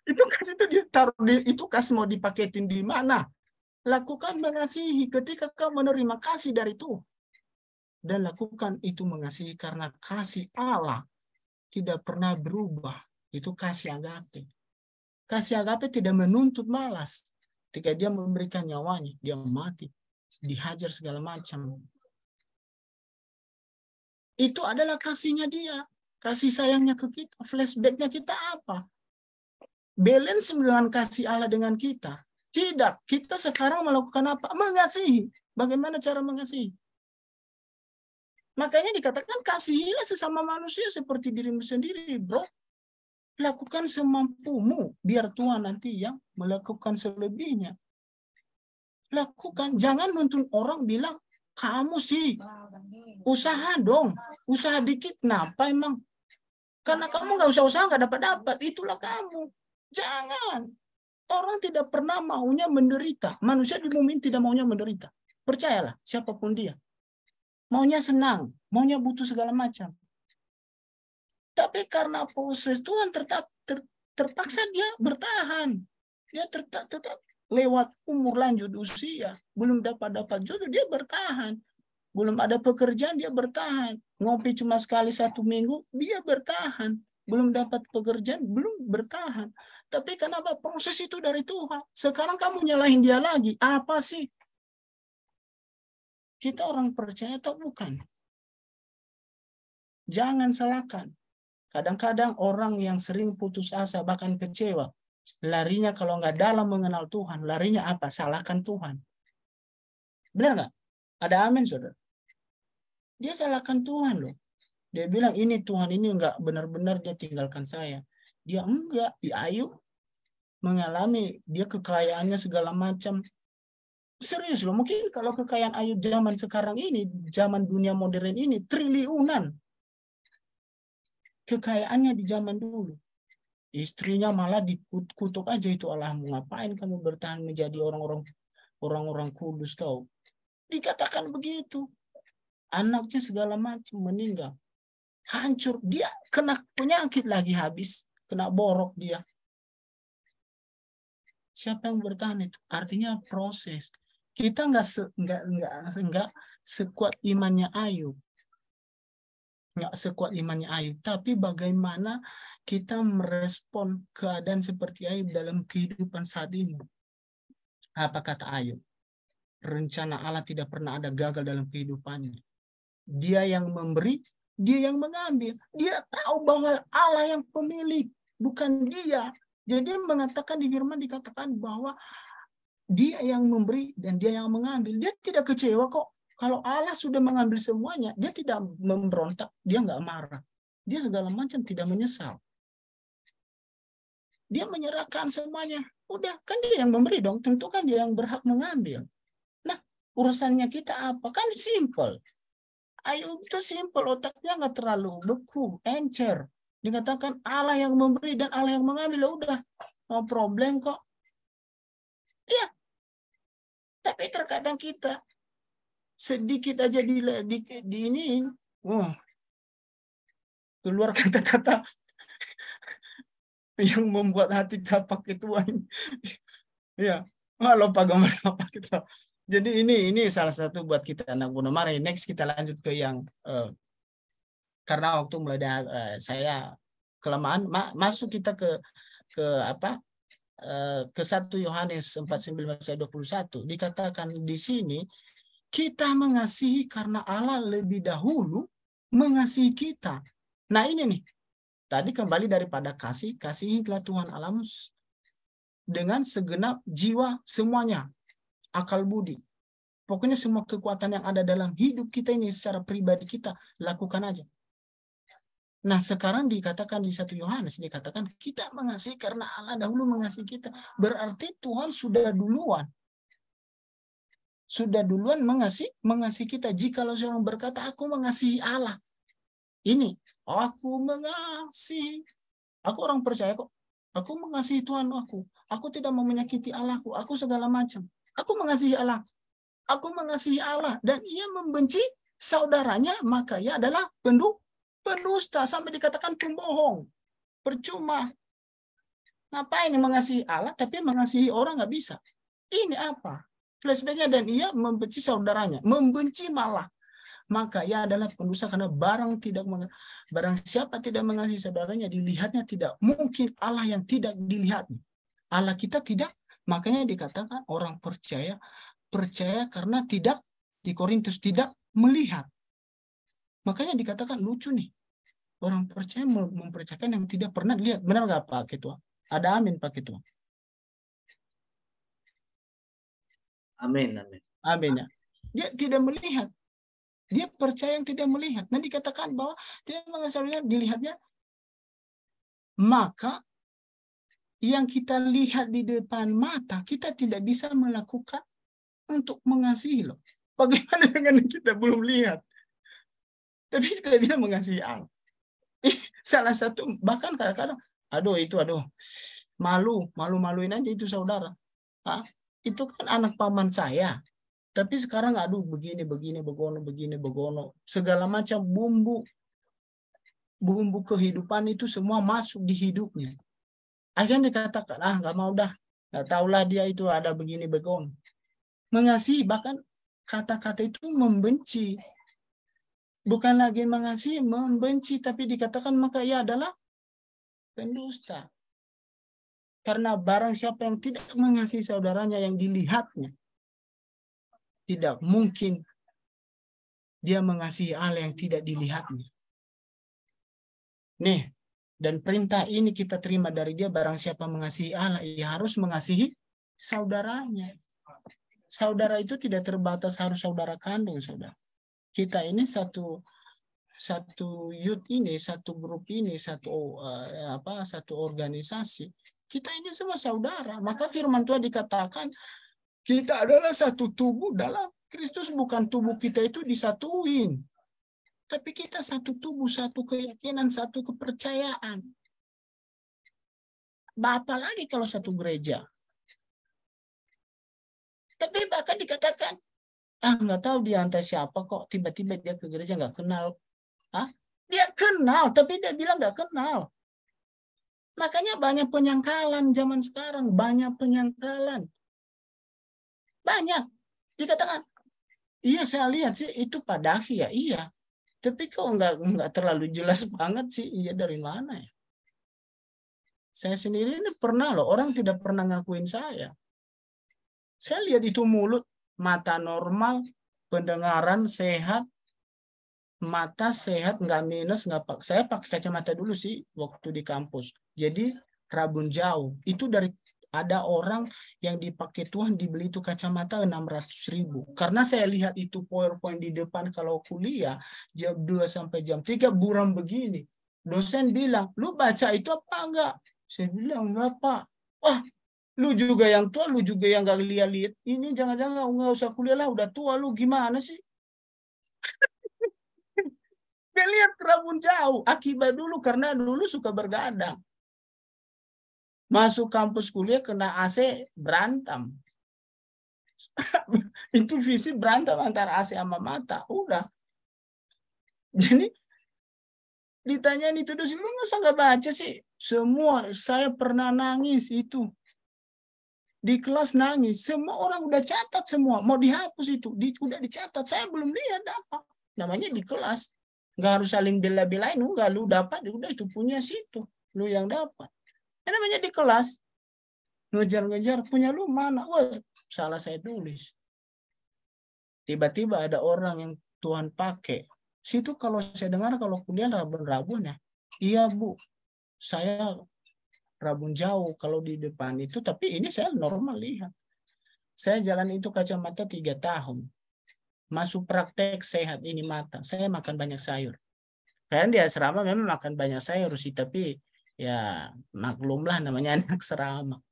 Itu kasih itu dia taruh itu kasih mau dipaketin di mana? Lakukan mengasihi ketika kau menerima kasih dari Tuhan. Dan lakukan itu mengasihi karena kasih Allah tidak pernah berubah. Itu kasih agape. Kasih agape tidak menuntut malas. Ketika dia memberikan nyawanya, dia mati, dihajar segala macam. Itu adalah kasihnya dia. Kasih sayangnya ke kita. Flashbacknya kita apa? Balance dengan kasih Allah dengan kita. Tidak. Kita sekarang melakukan apa? Mengasihi. Bagaimana cara mengasihi? Makanya dikatakan kasihilah sesama manusia seperti dirimu sendiri, bro. Lakukan semampumu, biar Tuhan nanti yang melakukan selebihnya. Lakukan, jangan nuntun orang bilang, kamu sih, usaha dong, usaha dikit, kenapa emang? Karena kamu nggak usah-usaha, nggak dapat-dapat, itulah kamu. Jangan. Orang tidak pernah maunya menderita. Manusia di bumi tidak maunya menderita. Percayalah, siapapun dia. Maunya senang, maunya butuh segala macam. Tapi karena proses Tuhan terpaksa dia bertahan. Dia tetap lewat umur lanjut usia. Belum dapat jodoh, dia bertahan. Belum ada pekerjaan, dia bertahan. Ngopi cuma sekali 1 minggu, dia bertahan. Belum dapat pekerjaan, belum bertahan. Tapi kenapa? Proses itu dari Tuhan. Sekarang kamu nyalahin dia lagi. Apa sih? Kita orang percaya atau bukan? Jangan salahkan. Kadang-kadang orang yang sering putus asa, bahkan kecewa, larinya kalau nggak dalam mengenal Tuhan, larinya apa? Salahkan Tuhan. Benar nggak? Ada amin, saudara? Dia salahkan Tuhan loh. Dia bilang, ini Tuhan ini nggak benar-benar dia tinggalkan saya. Dia enggak. Di Ayub mengalami, dia kekayaannya segala macam. Serius loh, mungkin kalau kekayaan Ayub zaman sekarang ini, zaman dunia modern ini, triliunan. Kekayaannya di zaman dulu. Istrinya malah dikutuk aja, itu Allahmu, ngapain kamu bertahan menjadi orang-orang kudus kau. Dikatakan begitu. Anaknya segala macam meninggal. Hancur. Dia kena penyakit lagi habis. Kena borok dia. Siapa yang bertahan itu? Artinya proses. Kita nggak sekuat imannya Ayub. Nggak sekuat imannya Ayub, tapi bagaimana kita merespon keadaan seperti Ayub dalam kehidupan saat ini. Apa kata Ayub? Rencana Allah tidak pernah ada gagal dalam kehidupannya. Dia yang memberi, dia yang mengambil. Dia tahu bahwa Allah yang pemilik, bukan dia. Jadi mengatakan di firman dikatakan bahwa dia yang memberi dan dia yang mengambil. Dia tidak kecewa kok. Kalau Allah sudah mengambil semuanya, dia tidak memberontak, dia nggak marah. Dia segala macam tidak menyesal. Dia menyerahkan semuanya. Udah, kan dia yang memberi dong. Tentu kan dia yang berhak mengambil. Nah, urusannya kita apa? Kan simple. Ayub itu simple, otaknya nggak terlalu beku, encer. Dikatakan Allah yang memberi dan Allah yang mengambil. Udah, no problem kok. Iya. Tapi terkadang kita sedikit aja di ini, keluar kata-kata yang membuat hati kita pakai tuan. Ya, kalau pagamal apa kita Jadi ini salah satu buat kita anak gunung. Mari next kita lanjut ke yang karena waktu mulai saya kelamaan masuk kita ke apa? Ke 1 Yohanes 4:19-21 dikatakan di sini kita mengasihi karena Allah lebih dahulu mengasihi kita. Nah ini nih, tadi kembali daripada kasihilah Tuhan Allahmu dengan segenap jiwa semuanya, akal budi. Pokoknya semua kekuatan yang ada dalam hidup kita ini secara pribadi kita lakukan aja. Nah sekarang dikatakan di 1 Yohanes dikatakan kita mengasihi karena Allah dahulu mengasihi kita. Berarti Tuhan sudah duluan mengasihi kita. Jikalau seorang berkata aku mengasihi Allah, ini aku mengasihi, aku orang percaya kok, aku mengasihi Tuhan aku tidak mau menyakiti Allahku, aku segala macam, aku mengasihi Allah, dan ia membenci saudaranya, maka ia adalah pendusta, sampai dikatakan pembohong. Percuma. Ngapain mengasihi Allah tapi mengasihi orang nggak bisa? Ini apa? Flashbacknya, dan ia membenci saudaranya, membenci malah, maka ia adalah pendusta, karena barang siapa tidak mengasihi saudaranya, dilihatnya tidak mungkin Allah yang tidak dilihatnya. Allah kita tidak, makanya dikatakan orang percaya karena tidak, di Korintus, tidak melihat. Makanya dikatakan lucu nih, orang percaya mempercayakan yang tidak pernah dilihat. Benar nggak Pak Ketua? Ada amin Pak Ketua? Amin. Amin ya. Dia tidak melihat. Dia percaya yang tidak melihat. Nanti dikatakan bahwa tidak mengasihi, dilihatnya. Maka yang kita lihat di depan mata, kita tidak bisa melakukan untuk mengasihi loh. Bagaimana dengan kita belum lihat? Tapi kita bisa mengasihi Allah. Salah satu, bahkan kadang-kadang, malu-maluin aja itu saudara. Itu kan anak paman saya. Tapi sekarang begini, begono. Segala macam bumbu kehidupan itu semua masuk di hidupnya. Akhirnya dikatakan, nggak mau dah. Nggak tahulah dia itu ada begini, begono. Mengasihi, bahkan kata-kata itu membenci. Bukan lagi mengasihi, membenci. Tapi dikatakan maka ia adalah pendusta. Karena barang siapa yang tidak mengasihi saudaranya yang dilihatnya, tidak mungkin dia mengasihi Allah yang tidak dilihatnya. Nih, dan perintah ini kita terima dari dia, barang siapa mengasihi Allah, ia harus mengasihi saudaranya. Saudara itu tidak terbatas harus saudara kandung, saudara. Kita ini satu youth ini, satu grup ini, satu organisasi. Kita ini semua saudara. Maka firman Tuhan dikatakan kita adalah satu tubuh dalam Kristus. Bukan tubuh kita itu disatuin, tapi kita satu tubuh, satu keyakinan, satu kepercayaan. Apalagi kalau satu gereja. Tapi bahkan dikatakan, nggak tahu dia antar siapa kok, tiba-tiba dia ke gereja nggak kenal. Dia kenal, tapi dia bilang nggak kenal. Makanya banyak penyangkalan zaman sekarang, banyak penyangkalan. Banyak. Dikatakan, iya saya lihat sih itu Pak Dahi ya, iya. Tapi kok nggak terlalu jelas banget sih, iya dari mana ya? Saya sendiri ini pernah loh, orang tidak pernah ngakuin saya. Saya lihat itu mulut, mata normal, pendengaran sehat, mata sehat, nggak minus, nggak pak. Saya pakai kacamata dulu sih waktu di kampus. Jadi rabun jauh. Itu ada orang yang dipakai Tuhan dibeli itu kacamata 600.000. Karena saya lihat itu PowerPoint di depan kalau kuliah jam 2 sampai jam 3 buram begini. Dosen bilang, lu baca itu apa enggak? Saya bilang, enggak Pak. Wah, lu juga yang tua, lu juga yang nggak lihat-lihat. Ini jangan-jangan nggak usah kuliah lah, udah tua lu gimana sih? Dia lihat rabun jauh. Akibat dulu karena dulu suka bergadang. Masuk kampus kuliah kena AC berantem. Itu visi berantem antara AC sama mata. Udah. Jadi ditanyain itu dosen, lu masa nggak baca sih? Semua saya pernah nangis itu. Di kelas nangis, semua orang udah catat semua, mau dihapus itu, udah dicatat, saya belum lihat apa. Namanya di kelas, nggak harus saling bela-belain, enggak, lu dapat, udah itu punya situ, lu yang dapat. Namanya di kelas, ngejar-ngejar, punya lu mana? Wah, salah saya tulis. Tiba-tiba ada orang yang Tuhan pakai. Situ kalau saya dengar, kalau kuliah rabun-rabun ya, iya Bu, saya rabun jauh kalau di depan itu, tapi ini saya normal lihat. Saya jalan itu kacamata 3 tahun. Masuk praktek sehat ini mata. Saya makan banyak sayur. Kalian di asrama memang makan banyak sayur sih, tapi ya maklumlah namanya anak asrama.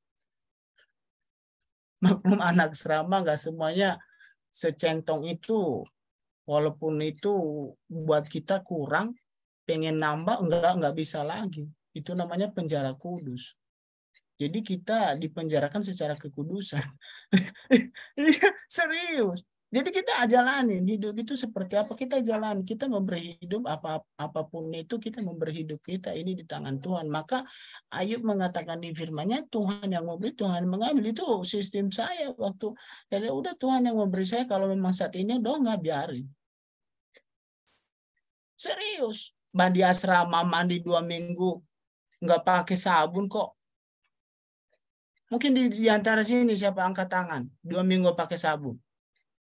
Maklum anak asrama nggak semuanya secentong itu. Walaupun itu buat kita kurang, pengen nambah nggak bisa lagi. Itu namanya penjara kudus. Jadi kita dipenjarakan secara kekudusan. Serius. Jadi kita jalanin hidup itu seperti apa kita jalani. Kita memberi hidup apapun itu kita memberi hidup kita ini di tangan Tuhan. Maka Ayub mengatakan di firman-Nya Tuhan yang memberi, Tuhan mengambil. Itu sistem saya waktu. Dan udah Tuhan yang memberi saya, kalau memang saat ini nggak biarin. Serius. Mandi asrama, mandi 2 minggu nggak pakai sabun kok. Mungkin di antara sini siapa angkat tangan 2 minggu pakai sabun.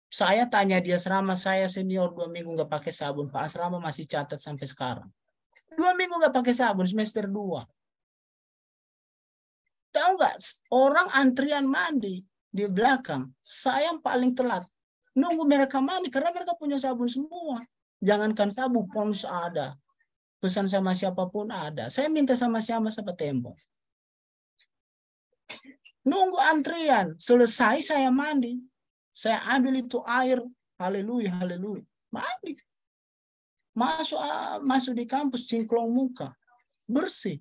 Saya tanya dia asrama, saya senior 2 minggu nggak pakai sabun. Pak asrama masih catat sampai sekarang. 2 minggu nggak pakai sabun, semester 2. Tahu nggak, orang antrian mandi di belakang, saya yang paling telat. Nunggu mereka mandi, karena mereka punya sabun semua. Jangankan sabun, pons ada. Pesan sama siapapun ada. Saya minta sama siapa tembok. Nunggu antrian, selesai saya mandi. Saya ambil itu air, haleluya, haleluya. Mandi. Masuk di kampus, cingklong muka. Bersih.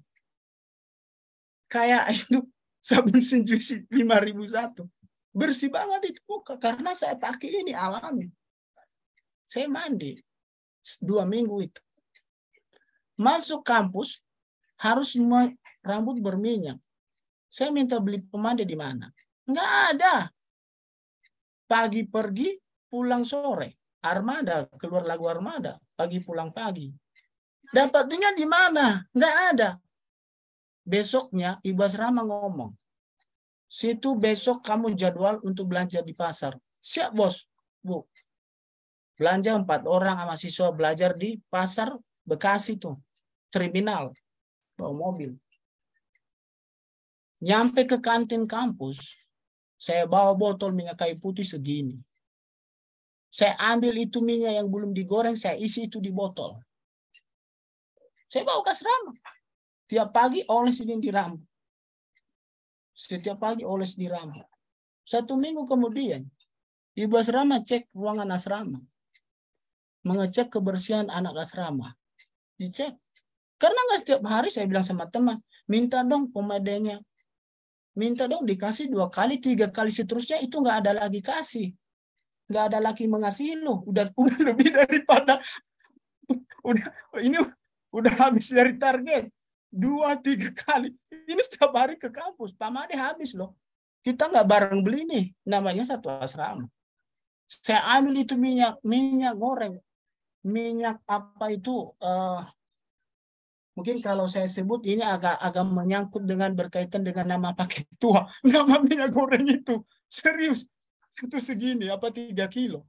Kayak itu sabun Senjusi 5.001. Bersih banget itu muka. Karena saya pakai ini alami. Saya mandi 2 minggu itu. Masuk kampus, harus rambut berminyak. Saya minta beli pemandi di mana? Nggak ada. Pagi pergi, pulang sore. Armada, keluar lagu Armada. Pagi pulang pagi. Dapatnya di mana? Nggak ada. Besoknya Ibu asrama ngomong. Situ besok kamu jadwal untuk belanja di pasar. Siap bos, Bu. Belanja 4 orang sama siswa belajar di pasar Bekasi tuh. Terminal. Bawa mobil. Nyampe ke kantin kampus, saya bawa botol minyak kayu putih segini. Saya ambil itu minyak yang belum digoreng, saya isi itu di botol. Saya bawa ke asrama. Tiap pagi oles ini di rambut. Setiap pagi oles di rambut. 1 minggu kemudian, Ibu asrama cek ruangan asrama. Mengecek kebersihan anak asrama. Dicek. Karena nggak setiap hari saya bilang sama teman, minta dong pemadainya. Minta dong dikasih 2 kali, 3 kali seterusnya itu nggak ada lagi kasih. Nggak ada lagi mengasihi lo. Udah lebih daripada ini udah habis dari target. 2-3 kali. Ini setiap hari ke kampus. Pamade habis loh. Kita nggak bareng beli nih. Namanya satu asrama. Saya ambil itu minyak goreng. Minyak apa itu? Mungkin kalau saya sebut ini agak menyangkut dengan berkaitan dengan nama paket tua. Nama minyak goreng itu. Serius. Itu segini, apa 3 kilo.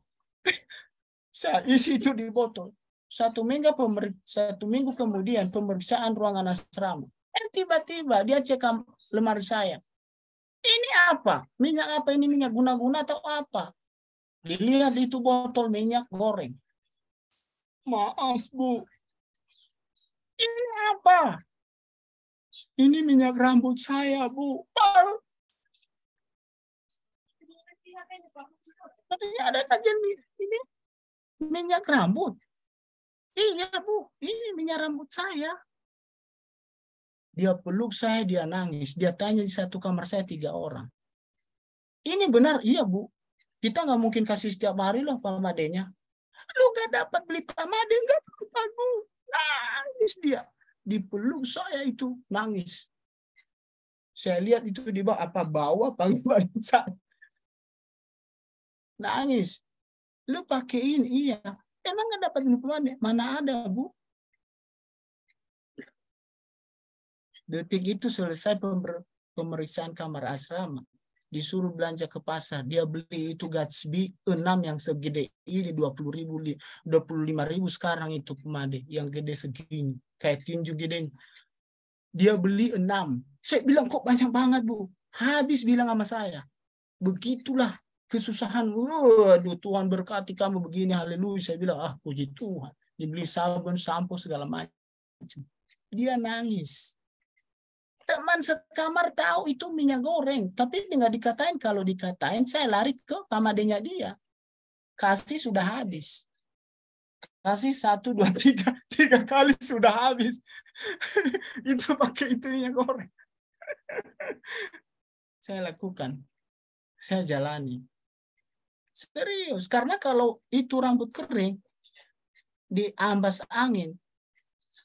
Saya isi itu di botol. 1 minggu kemudian pemeriksaan ruangan asrama. Tiba-tiba dia cek lemari saya. Ini apa? Minyak apa ini? Minyak guna-guna atau apa? Dilihat itu botol minyak goreng. Maaf, Bu. Ini apa? Ini minyak rambut saya, Bu. Katanya ada kajian ini minyak rambut. Iya, Bu. Ini minyak rambut saya. Dia peluk saya, dia nangis. Dia tanya di satu kamar saya 3 orang. Ini benar? Iya, Bu. Kita nggak mungkin kasih setiap hari loh pamadenya. Lu nggak dapat beli pamade, nggak dapat, Bu. Nangis dia. Dipeluk saya itu, nangis. Saya lihat itu di bawah apa badan saya. Nangis. Lu pakai ini, iya. Emang nggak dapat hukuman? Mana ada, Bu? Detik itu selesai pemeriksaan kamar asrama. Disuruh belanja ke pasar. Dia beli itu Gatsby 6 yang segede ini 20.000, 25.000 sekarang itu pemade yang gede segini. Kayak tinju gede. Dia beli 6. Saya bilang kok banyak banget, Bu. Habis bilang sama saya. Begitulah kesusahan. Waduh, Tuhan berkati kamu begini, haleluya. Saya bilang, puji Tuhan. Dibeli sabun, sampo, segala macam. Dia nangis. Teman sekamar tahu itu minyak goreng, tapi nggak dikatain. Kalau dikatain, saya lari ke kamarnya dia. Kasih sudah habis. Kasih 1, 2, 3, 3 kali sudah habis. Itu pakai itu minyak goreng. Saya lakukan. Saya jalani. Serius, karena kalau itu rambut kering, diambas angin,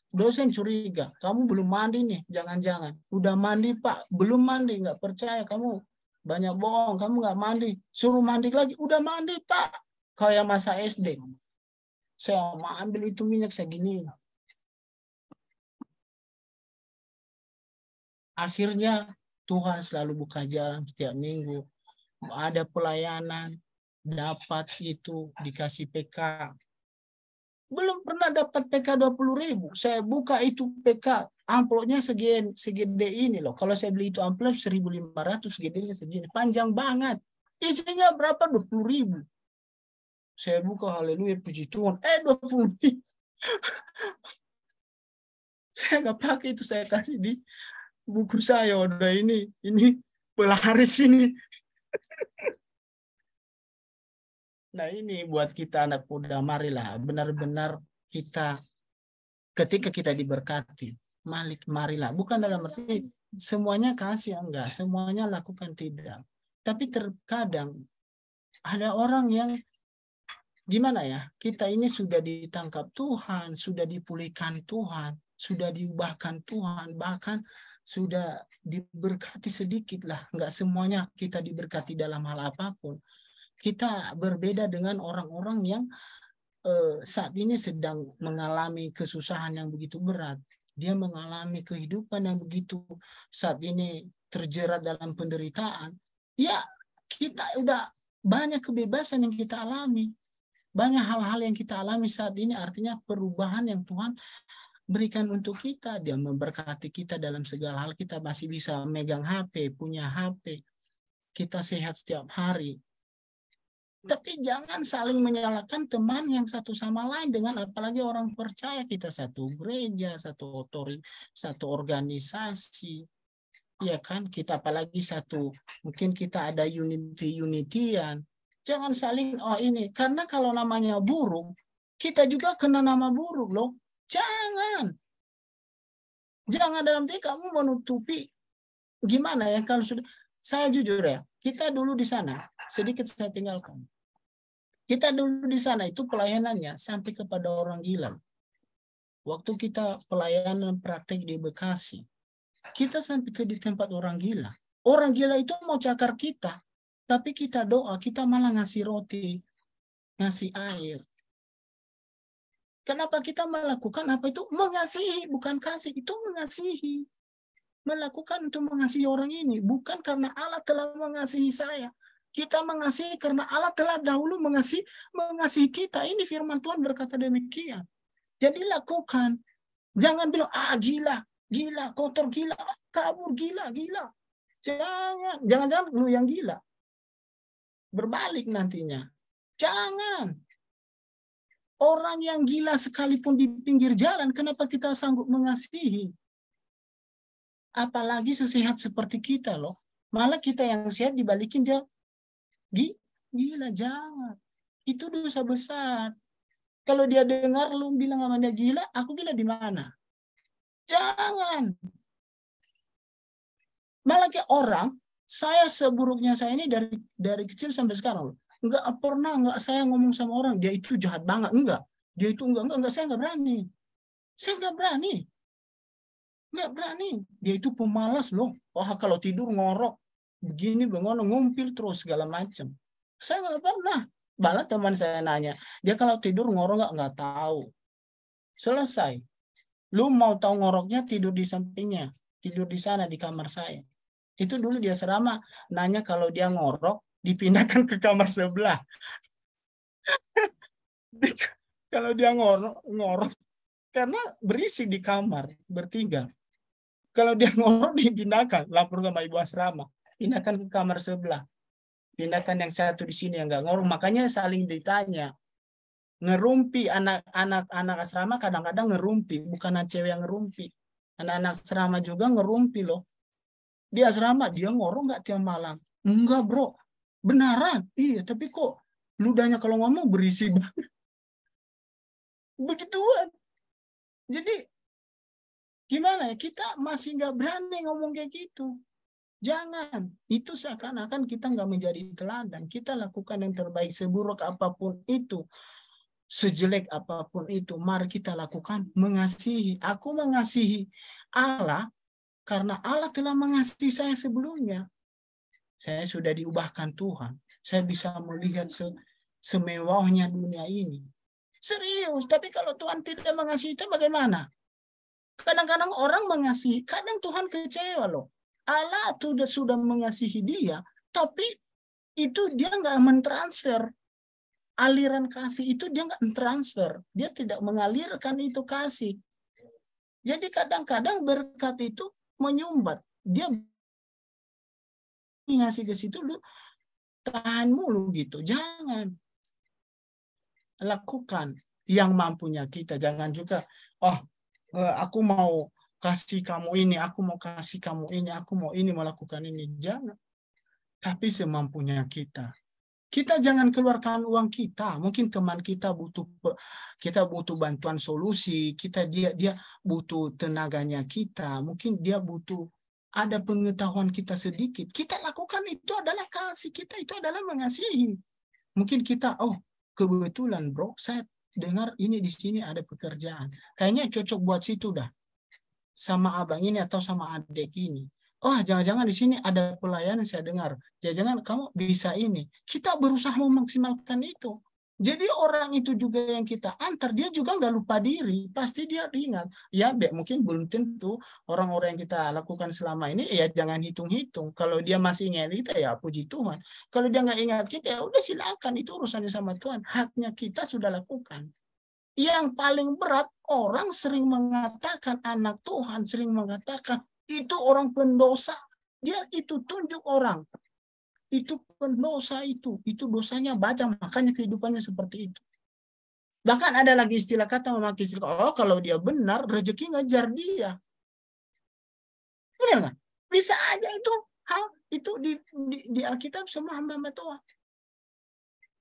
dosen curiga, kamu belum mandi nih, jangan-jangan. Udah mandi Pak, belum mandi, nggak percaya kamu banyak bohong, kamu nggak mandi, suruh mandi lagi, udah mandi Pak, kayak masa SD. Saya mau ambil itu minyak segini. Akhirnya Tuhan selalu buka jalan setiap minggu, ada pelayanan, dapat itu dikasih PK. Belum pernah dapat PK 20.000. Saya buka itu PK, amplopnya segede ini loh. Kalau saya beli itu amplop 1.500, gedenya segini. Panjang banget. Isinya berapa? 20.000. Saya buka, haleluya, puji Tuhan. 20.000. Saya nggak pakai itu, saya kasih di buku saya. Udah ini pelaris ini. Nah ini buat kita anak muda, marilah benar-benar kita ketika kita diberkati, marilah. Bukan dalam arti semuanya kasih, enggak. Semuanya lakukan, tidak. Tapi terkadang ada orang yang gimana ya, kita ini sudah ditangkap Tuhan, sudah dipulihkan Tuhan, sudah diubahkan Tuhan, bahkan sudah diberkati sedikit lah. Enggak semuanya kita diberkati dalam hal apapun. Kita berbeda dengan orang-orang yang saat ini sedang mengalami kesusahan yang begitu berat. Dia mengalami kehidupan yang begitu saat ini terjerat dalam penderitaan. Ya, kita udah banyak kebebasan yang kita alami. Banyak hal-hal yang kita alami saat ini, artinya perubahan yang Tuhan berikan untuk kita. Dia memberkati kita dalam segala hal. Kita masih bisa megang HP, punya HP. Kita sehat setiap hari. Tapi jangan saling menyalahkan teman yang satu sama lain, dengan apalagi orang percaya, kita satu gereja, satu organisasi, ya kan? Kita apalagi mungkin kita ada unity-unityan. Jangan saling ini, karena kalau namanya buruk, kita juga kena nama buruk loh. Jangan dalam arti kamu menutupi, gimana ya, kalau sudah, saya jujur ya, kita dulu di sana, sedikit saya tinggalkan. Kita dulu di sana itu pelayanannya sampai kepada orang gila. Waktu kita pelayanan praktek di Bekasi, kita sampai di tempat orang gila. Orang gila itu mau cakar kita, tapi kita doa, kita malah ngasih roti, ngasih air. Kenapa kita melakukan apa itu? Mengasihi, bukan kasih, itu mengasihi. Melakukan untuk mengasihi orang ini, bukan karena Allah telah mengasihi saya. Kita mengasihi karena Allah telah dahulu mengasihi kita. Ini firman Tuhan berkata demikian. Jadi lakukan. Jangan bilang, gila, kotor, gila, kabur, gila. Jangan lu yang gila. Berbalik nantinya. Jangan. Orang yang gila sekalipun di pinggir jalan, kenapa kita sanggup mengasihi? Apalagi sesehat seperti kita loh. Malah kita yang sehat dibalikin dia. Gila, jangan. Itu dosa besar. Kalau dia dengar lu bilang sama dia gila, aku gila di mana? Jangan. Malah kayak orang, saya seburuknya saya ini dari kecil sampai sekarang. Enggak saya ngomong sama orang, dia itu jahat banget. Enggak. Dia itu enggak, saya enggak berani. Saya enggak berani. Nggak berani. Dia itu pemalas loh. Wah, kalau tidur ngorok. Begini, bengono, ngumpil terus segala macam. Saya nggak pernah. Malah teman saya nanya, dia kalau tidur ngorok nggak tahu. Selesai. Lu mau tahu ngoroknya, tidur di sampingnya. Tidur di sana di kamar saya. Itu dulu dia serama nanya kalau dia ngorok, dipindahkan ke kamar sebelah. Kalau dia ngorok karena berisik di kamar bertiga. Kalau dia ngorok dipindahkan, lapor sama ibu asrama, pindahkan ke kamar sebelah. Pindahkan yang satu di sini yang nggak ngorok. Makanya saling ditanya. Ngerumpi anak asrama kadang-kadang ngerumpi, bukan anak cewek yang ngerumpi. Anak-anak asrama juga ngerumpi loh. Di asrama dia ngorok nggak tiap malam? Enggak bro, benaran. Iya, tapi kok ludahnya kalau ngomong berisi banget. Begituan. Jadi gimana ya, kita masih nggak berani ngomong kayak gitu. Jangan, itu seakan-akan kita nggak menjadi teladan. Kita lakukan yang terbaik, seburuk apapun itu, sejelek apapun itu, mari kita lakukan mengasihi. Aku mengasihi Allah karena Allah telah mengasihi saya sebelumnya. Saya sudah diubahkan Tuhan. Saya bisa melihat semewahnya dunia ini. Serius, tapi kalau Tuhan tidak mengasihi kita bagaimana? Kadang-kadang orang mengasihi, kadang Tuhan kecewa loh. Allah sudah mengasihi dia, tapi itu dia nggak mentransfer aliran kasih itu, dia nggak mentransfer, dia tidak mengalirkan itu kasih. Jadi kadang-kadang berkat itu menyumbat, dia ngasih ke situ lu tahan mulu gitu. Jangan, lakukan yang mampunya kita. Jangan juga, oh aku mau kasih kamu ini, aku mau kasih kamu ini, aku mau ini, mau lakukan ini. Jangan. Tapi semampunya kita. Kita jangan keluarkan uang kita. Mungkin teman kita butuh bantuan solusi, dia butuh tenaganya kita, mungkin dia butuh ada pengetahuan kita sedikit. Kita lakukan itu adalah kasih, kita itu adalah mengasihi. Mungkin kita, oh kebetulan bro, saya dengar ini di sini ada pekerjaan. Kayaknya cocok buat situ dah. Sama abang ini atau sama adik ini. Oh, jangan-jangan di sini ada pelayanan saya dengar. Jangan-jangan kamu bisa ini. Kita berusaha memaksimalkan itu. Jadi orang itu juga yang kita antar, dia juga nggak lupa diri. Pasti dia ingat. Ya, mungkin belum tentu orang-orang yang kita lakukan selama ini, ya jangan hitung-hitung. Kalau dia masih ingat kita, ya puji Tuhan. Kalau dia nggak ingat kita, ya udah silakan. Itu urusannya sama Tuhan. Haknya kita sudah lakukan. Yang paling berat, orang sering mengatakan, anak Tuhan sering mengatakan, itu orang pendosa. Dia itu tunjuk orang. Itu pendosa itu dosanya banyak, makanya kehidupannya seperti itu. Bahkan ada lagi istilah kata memakai istilah, oh kalau dia benar, rezeki ngajar dia. Benar nggak? Bisa aja itu hal itu di Alkitab semua hamba-hamba Tuhan.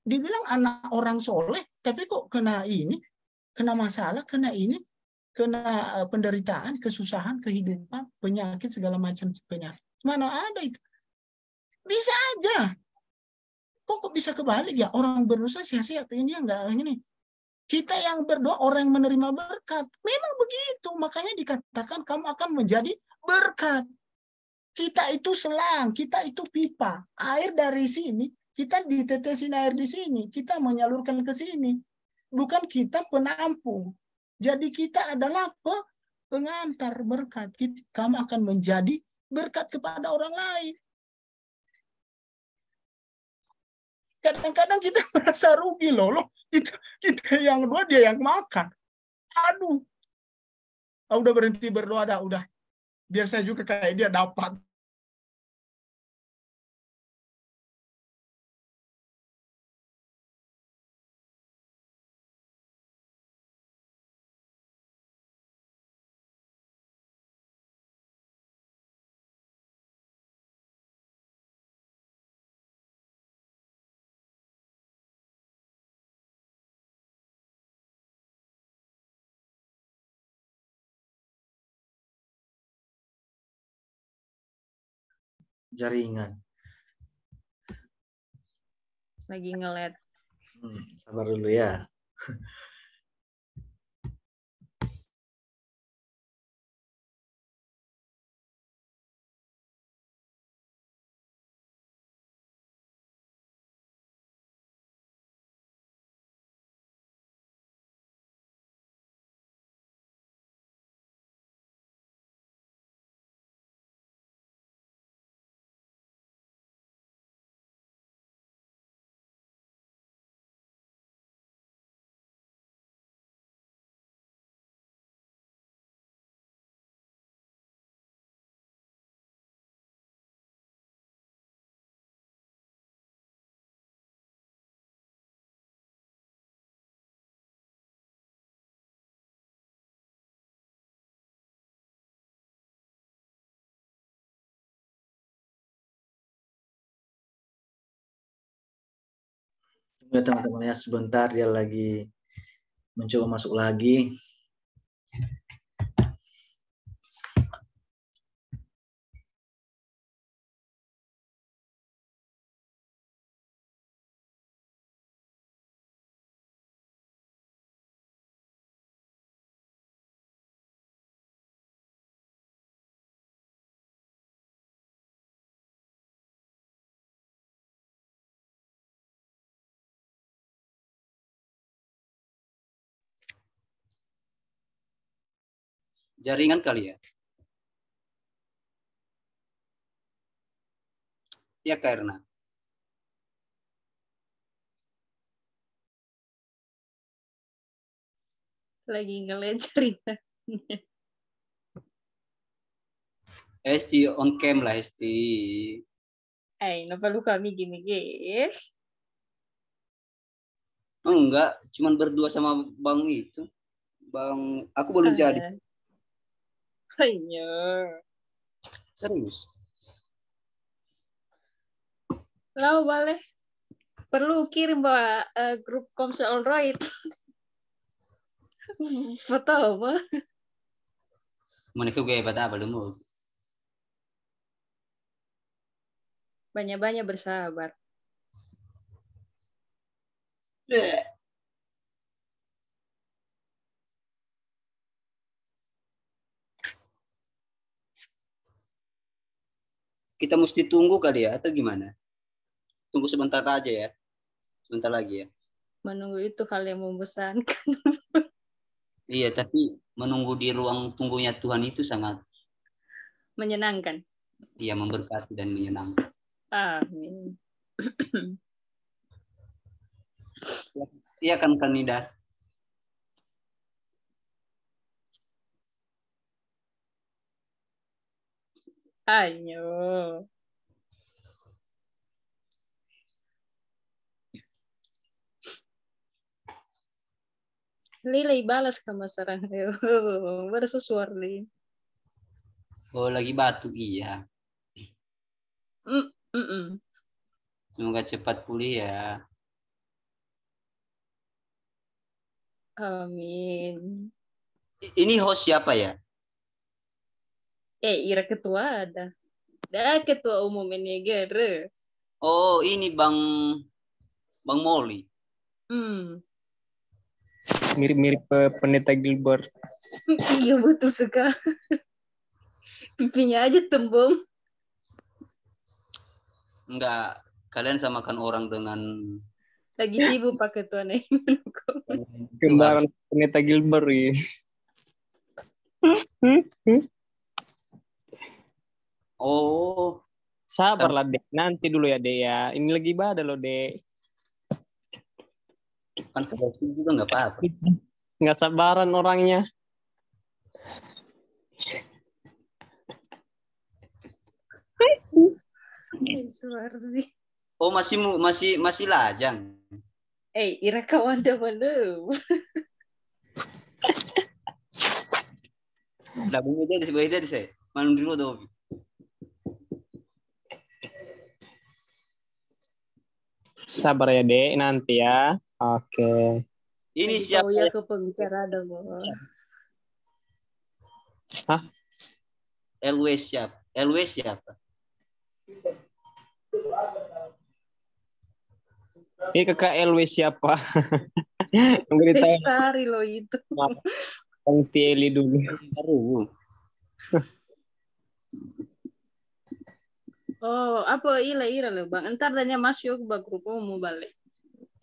Dibilang anak orang soleh, tapi kok kena ini, kena masalah, kena ini, kena penderitaan, kesusahan, kehidupan, penyakit, segala macam penyakit. Mana ada itu? Bisa aja. Kok bisa kebalik ya? Orang berdosa sia-sia, ini enggak ini. Kita yang berdoa, orang yang menerima berkat. Memang begitu. Makanya dikatakan kamu akan menjadi berkat. Kita itu selang, kita itu pipa. Air dari sini, kita ditetesin air di sini. Kita menyalurkan ke sini. Bukan kita penampung. Jadi kita adalah pengantar berkat. Kamu akan menjadi berkat kepada orang lain. Kadang-kadang kita merasa rugi loh. Kita yang dua, dia yang makan. Aduh. Udah berhenti berdoa dah, udah. Biar saya juga kayak dia dapat. Jaringan. Lagi ngelet. Sabar dulu ya. Tunggu ya teman-teman ya, sebentar dia lagi mencoba masuk lagi. Jaringan kali ya? Ya karena. Lagi ngeliat jaringan. Hesti on cam lah Hesti. Napa lu kami gini guys? Oh, enggak, cuman berdua sama Bang itu. Bang, aku belum jadi. Ayo. Serius. Lau boleh. Perlu kirim bawa grup Komsel Android. Foto apa? Mereka gue hebat apa dulu? Banyak-banyak bersabar. Kita mesti tunggu kali ya atau gimana? Tunggu sebentar aja ya. Sebentar lagi ya. Menunggu itu hal yang membosankan. Iya, tapi menunggu di ruang tunggunya Tuhan itu sangat Menyenangkan. iya memberkati dan menyenangkan. Amin. Iya kan Nida? Ayo. Lilai balas ke masaran. Bersesuar li. Oh lagi batuk iya. Semoga cepat pulih ya. Amin. Ini host siapa ya? Ira ketua ada. Dah ketua umum ini gere. Oh ini Bang Moli. Mirip-mirip pendeta Gilbert. Iya betul sekali. Pipinya aja tembem. Enggak, kalian samakan orang dengan Lagi sibuk Pak Ketua nih. Kembaran pendeta Gilbert ya. Oh, sabarlah Dek. Nanti dulu ya Dek ya. Ini lagi ibadah loh Dek. Kan versi juga nggak apa-apa. Nggak sabaran orangnya. Oh masih lajang. Ira kawan belum. Lah beda di saya. Manum dulu tuh. Sabar ya Dek nanti ya. Oke. Ini siapa ya ke pembicara dong. Hah? LW siapa? Ini kakak LW siapa? Bestari lo itu. Bang Tieli dulu. Baru. Oh, apa ira lo bang? Entar tanya masuk ke grup umum balik.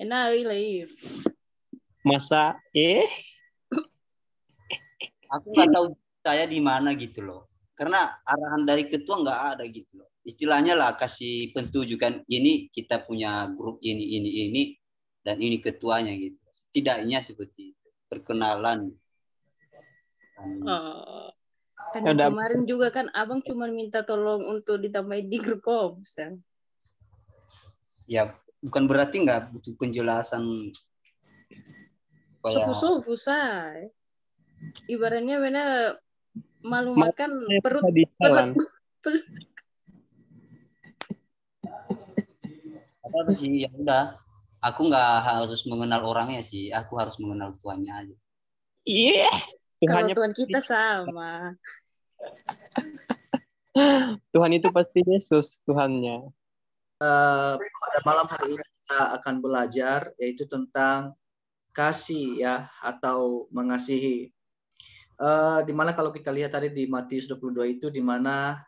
Enak ira. Masa Aku nggak tahu saya di mana gitu loh. Karena arahan dari ketua nggak ada gitu loh. Istilahnya lah kasih pentunjukan ini kita punya grup ini dan ini ketuanya gitu. Setidaknya seperti itu. Perkenalan. Kan kemarin juga kan abang cuma minta tolong untuk ditambahin di grup Komsel. Ya bukan berarti nggak butuh penjelasan. Sofu say. Ibaratnya benar malu makan perut. Apa sih ya udah aku nggak harus mengenal orangnya sih, aku harus mengenal Tuhannya aja. Iya. Kalau Tuhannya Tuhan kita sama. Tuhan itu pasti Yesus Tuhannya. Pada malam hari ini kita akan belajar yaitu tentang kasih ya, atau mengasihi. Dimana kalau kita lihat tadi di Matius 22 itu, dimana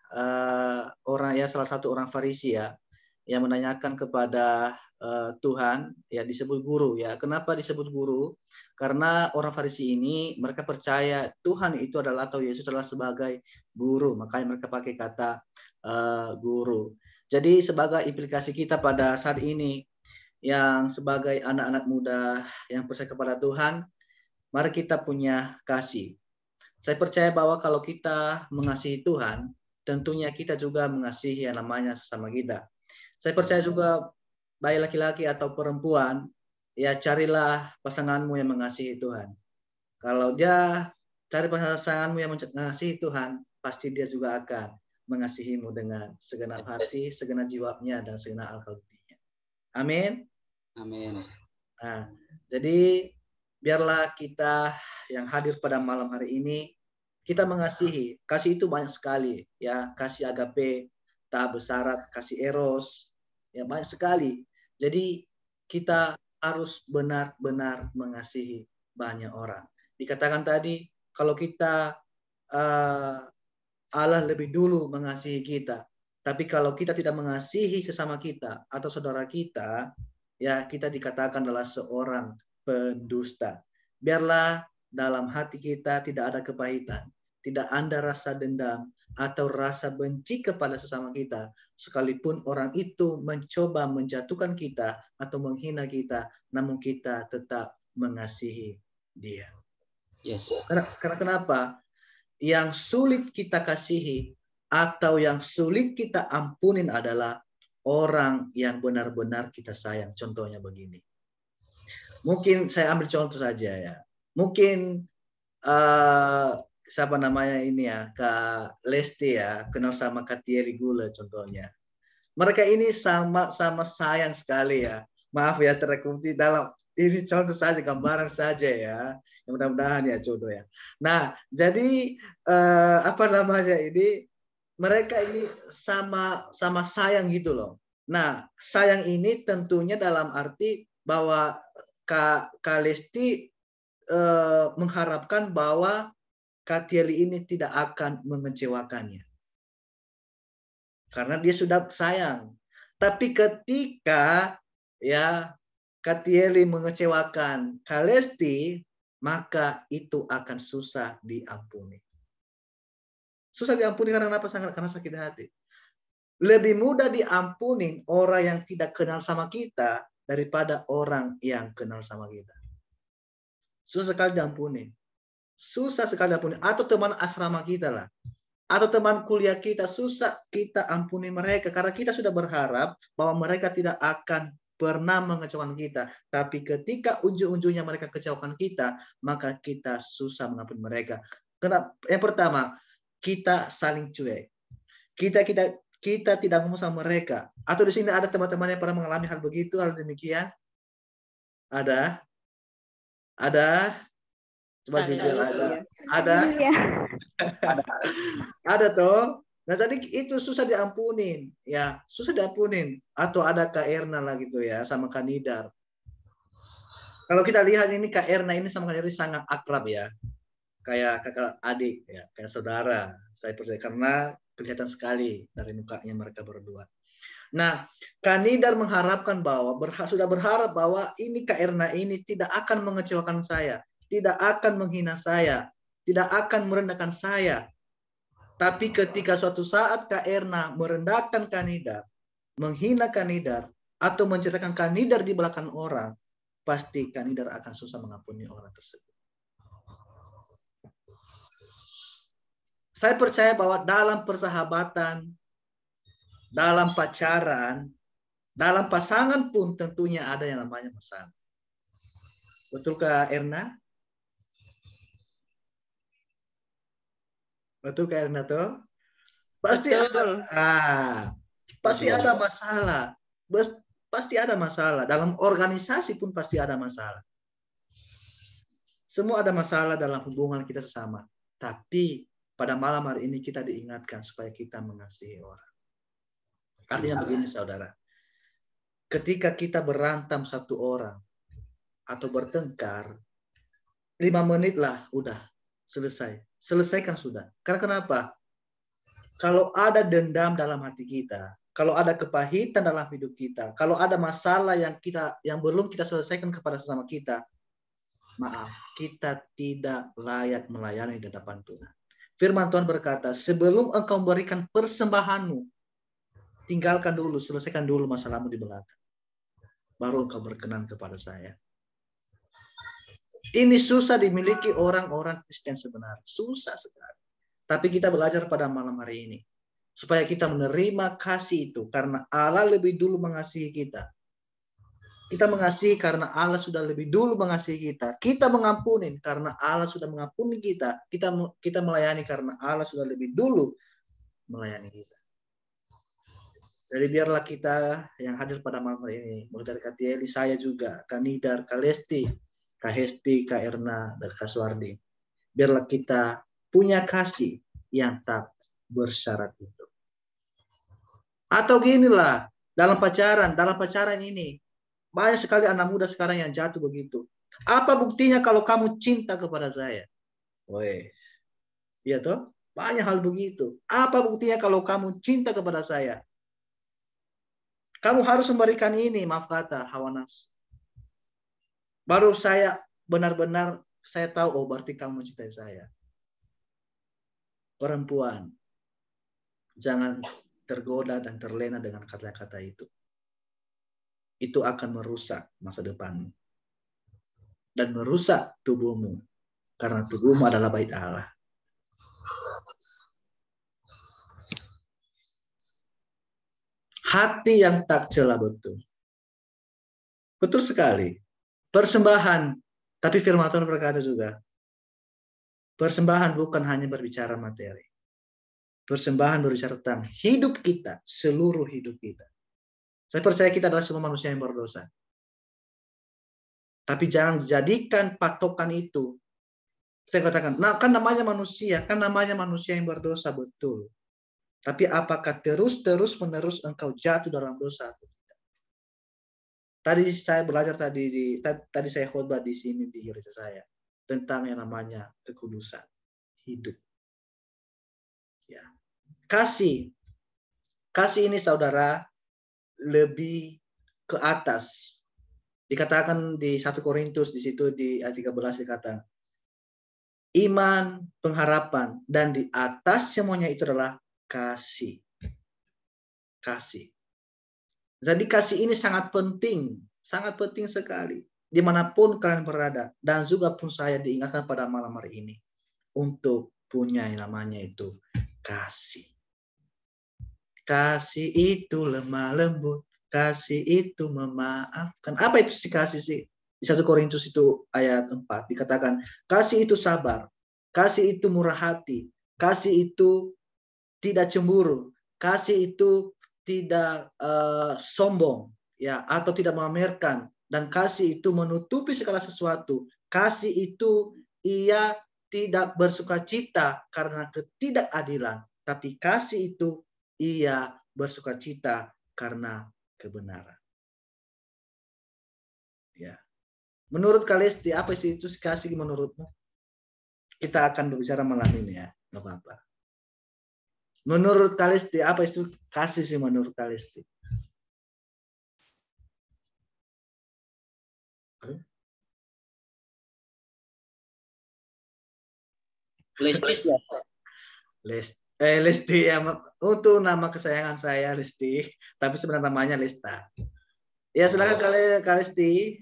salah satu orang Farisi ya yang menanyakan kepada Tuhan, ya disebut guru ya. Kenapa disebut guru? Karena orang Farisi ini mereka percaya Tuhan itu adalah, atau Yesus adalah sebagai guru, makanya mereka pakai kata guru. Jadi sebagai implikasi kita pada saat ini yang sebagai anak-anak muda yang percaya kepada Tuhan, mari kita punya kasih. Saya percaya bahwa kalau kita mengasihi Tuhan, tentunya kita juga mengasihi yang namanya sesama kita. Saya percaya juga, baik laki-laki atau perempuan, ya carilah pasanganmu yang mengasihi Tuhan. Kalau dia cari pasanganmu yang mengasihi Tuhan, pasti dia juga akan mengasihimu dengan segenap hati, segenap jiwanya, dan segenap akal budinya. Amin. Amin. Nah, jadi biarlah kita yang hadir pada malam hari ini, kita mengasihi. Kasih itu banyak sekali, ya. Kasih agape, tak bersyarat, kasih eros, ya banyak sekali. Jadi kita harus benar-benar mengasihi banyak orang. Dikatakan tadi, kalau kita Allah lebih dulu mengasihi kita. Tapi kalau kita tidak mengasihi sesama kita atau saudara kita, ya kita dikatakan adalah seorang pendusta. Biarlah dalam hati kita tidak ada kepahitan, tidak ada rasa dendam atau rasa benci kepada sesama kita, sekalipun orang itu mencoba menjatuhkan kita atau menghina kita, namun kita tetap mengasihi dia. Yes. Karena kenapa? Yang sulit kita kasihi atau yang sulit kita ampunin adalah orang yang benar-benar kita sayang. Contohnya begini. Mungkin saya ambil contoh saja ya. Mungkin siapa namanya ini ya, Kak Lesti ya, kenal sama Kak Thierry Gule contohnya. Mereka ini sama-sama sayang sekali ya. Maaf ya terkutip dalam ini contoh saja, gambaran saja ya. Yang mudah-mudahan ya contoh ya. Nah, jadi apa namanya ini, mereka ini sama sayang gitu loh. Nah, sayang ini tentunya dalam arti bahwa Kak Lesti mengharapkan bahwa Kak Thierry ini tidak akan mengecewakannya. Karena dia sudah sayang. Tapi ketika ya Kak Thierry mengecewakan Kak Lesti, maka itu akan susah diampuni. Susah diampuni karena apa? Karena sakit hati. Lebih mudah diampuni orang yang tidak kenal sama kita daripada orang yang kenal sama kita. Susah sekali diampuni. Susah sekali diampuni. Atau teman asrama kita lah. Atau teman kuliah kita, susah kita ampuni mereka. Karena kita sudah berharap bahwa mereka tidak akan pernah mengecewakan kita. Tapi ketika ujung-ujungnya mereka kecewakan kita, maka kita susah mengampuni mereka. Kenapa? Yang pertama, kita saling cuek. Kita tidak ngomong sama mereka. Atau di sini ada teman-teman yang pernah mengalami hal begitu, hal demikian? Ada? Coba jujur ada. Ada? Ada toh. Nah tadi itu susah diampunin, ya susah diampunin. Atau ada Kak Erna lah gitu ya, sama Kak Nidar. Kalau kita lihat ini Kak Erna ini sama Kak Nidar sangat akrab ya, kayak kakak adik ya, kayak saudara. Saya percaya karena kelihatan sekali dari mukanya mereka berdua. Nah, Kak Nidar mengharapkan bahwa sudah berharap bahwa ini Kak Erna ini tidak akan mengecewakan saya, tidak akan menghina saya, tidak akan merendahkan saya. Tapi ketika suatu saat Kak Erna merendahkan Kak Nidar, menghina Kak Nidar, atau menceritakan Kak Nidar di belakang orang, pasti Kak Nidar akan susah mengampuni orang tersebut. Saya percaya bahwa dalam persahabatan, dalam pacaran, dalam pasangan pun tentunya ada yang namanya pesan. Betul Kak Erna? Betul Kak Erna tuh? Pasti Betul. ada. Pasti ada masalah. pasti ada masalah. Dalam organisasi pun pasti ada masalah. Semua ada masalah dalam hubungan kita sesama. Tapi pada malam hari ini kita diingatkan supaya kita mengasihi orang. Artinya begini saudara. Ketika kita berantam satu orang atau bertengkar, 5 menit lah udah selesai. Selesaikan sudah. Karena kenapa? Kalau ada dendam dalam hati kita, kalau ada kepahitan dalam hidup kita, kalau ada masalah yang belum kita selesaikan kepada sesama kita, maaf, kita tidak layak melayani di hadapan Tuhan. Firman Tuhan berkata, sebelum engkau memberikan persembahanmu, tinggalkan dulu, selesaikan dulu masalahmu di belakang. Baru engkau berkenan kepada saya. Ini susah dimiliki orang-orang Kristen sebenarnya. Susah sekali. Tapi kita belajar pada malam hari ini. Supaya kita menerima kasih itu. Karena Allah lebih dulu mengasihi kita. Kita mengasihi karena Allah sudah lebih dulu mengasihi kita. Kita mengampuni karena Allah sudah mengampuni kita. Kita melayani karena Allah sudah lebih dulu melayani kita. Jadi biarlah kita yang hadir pada malam hari ini, mulai dari Kak Tieli, saya juga, Kak Nidar, Kak Lesti, Kak Hesti, Kak Erna, dan Kak Suardi. Biarlah kita punya kasih yang tak bersyarat itu. Atau ginilah, dalam pacaran ini, banyak sekali anak muda sekarang yang jatuh begitu. Apa buktinya kalau kamu cinta kepada saya? Woi, iya toh? Banyak hal begitu. Apa buktinya kalau kamu cinta kepada saya? Kamu harus memberikan ini, maaf kata, hawa nafsu. Baru saya benar-benar saya tahu, oh berarti kamu mencintai saya. Perempuan, jangan tergoda dan terlena dengan kata-kata itu. Itu akan merusak masa depanmu. Dan merusak tubuhmu. Karena tubuhmu adalah bait Allah. Hati yang tak celah betul. Betul sekali. Persembahan. Tapi firman Tuhan berkata juga. Persembahan bukan hanya berbicara materi. Persembahan berbicara tentang hidup kita. Seluruh hidup kita. Saya percaya kita adalah semua manusia yang berdosa. Tapi jangan dijadikan patokan itu. Saya katakan, nah kan namanya manusia yang berdosa, betul. Tapi apakah terus menerus engkau jatuh dalam dosa? Tadi saya belajar tadi saya khotbah di sini di gereja saya tentang yang namanya kekudusan hidup. Ya. Kasih ini saudara lebih ke atas. Dikatakan di 1 Korintus di situ di ayat 13 dikatakan iman, pengharapan, dan di atas semuanya itu adalah kasih. Kasih. Jadi kasih ini sangat penting sekali dimanapun kalian berada, dan juga pun saya diingatkan pada malam hari ini untuk punya yang namanya itu kasih. Kasih itu lemah lembut, kasih itu memaafkan. Apa itu sih kasih sih? Di 1 Korintus itu ayat 4 dikatakan, kasih itu sabar, kasih itu murah hati, kasih itu tidak cemburu, kasih itu tidak sombong, ya, atau tidak memamerkan, dan kasih itu menutupi segala sesuatu. Kasih itu ia tidak bersukacita karena ketidakadilan, tapi kasih itu ia bersukacita karena kebenaran. Ya. Menurut Kalesti, apa sih itu kasih menurutmu? Kita akan berbicara malam ini ya, nggak apa-apa. Menurut Kalesti, apa itu kasih sih menurut Kalesti? Lesti ya, untuk nama kesayangan saya Lesti, tapi sebenarnya namanya Lesta. Ya silakan Kalesti,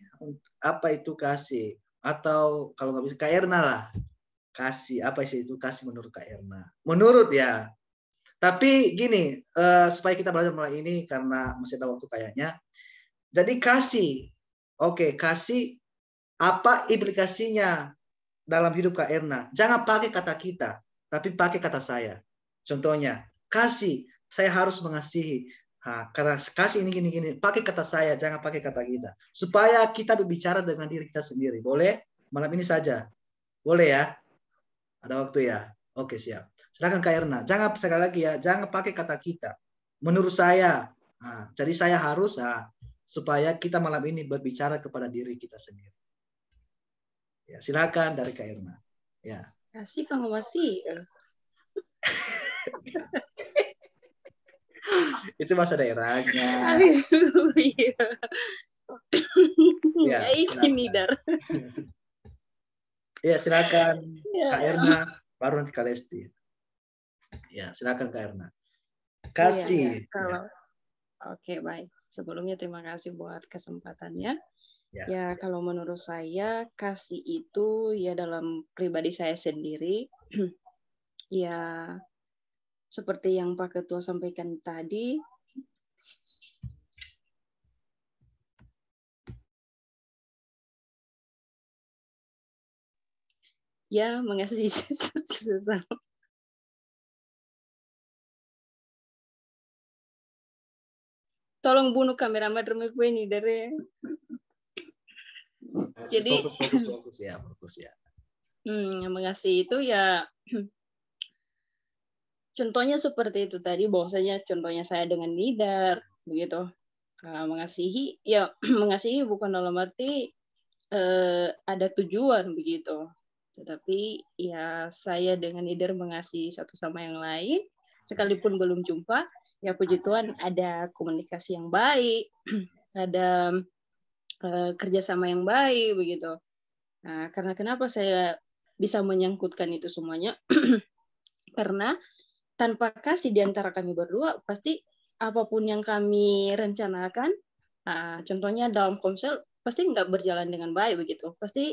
apa itu kasih? Atau kalau nggak bisa Kak Erna lah, kasih apa sih itu kasih menurut Kak Erna? Menurut ya. Tapi gini, supaya kita belajar mulai ini karena masih ada waktu kayaknya. Jadi kasih, oke, kasih apa implikasinya dalam hidup Kak Erna? Jangan pakai kata kita, tapi pakai kata saya. Contohnya, kasih, saya harus mengasihi. Karena kasih ini gini-gini, pakai kata saya, jangan pakai kata kita. Supaya kita berbicara dengan diri kita sendiri. Boleh? Malam ini saja. Boleh ya? Ada waktu ya? Oke, siap. Silakan Kak Erna. Jangan sekali lagi ya, jangan pakai kata kita. Menurut saya. Jadi saya harus supaya kita malam ini berbicara kepada diri kita sendiri. Ya, silakan dari Kak Erna. Ya. Kasih kamu masih. Itu bahasa daerahnya. Haleluya. Ya, ini Dar. Ya, silakan Ya. Kak Erna, baru nanti Kak Lesti. Ya, silakan Kak Erna. Kasih. Iya, kalau Oke, baik. Sebelumnya terima kasih buat kesempatannya. Ya, kalau menurut saya kasih itu ya dalam pribadi saya sendiri ya seperti yang Pak Ketua sampaikan tadi, ya mengasihi sesama. Tolong bunuh kameraman rumah gue ini dari. Jadi fokus ya. mengasihi itu ya contohnya seperti itu tadi, bahwasanya contohnya saya dengan Nidar begitu. Mengasihi ya mengasihi bukan dalam arti ada tujuan begitu, tetapi ya saya dengan Nidar mengasihi satu sama yang lain sekalipun belum jumpa, ya puji Tuhan ada komunikasi yang baik, ada kerjasama yang baik begitu. Karena kenapa saya bisa menyangkutkan itu semuanya? Karena tanpa kasih di antara kami berdua, pasti apapun yang kami rencanakan, contohnya dalam Komsel, pasti nggak berjalan dengan baik begitu. Pasti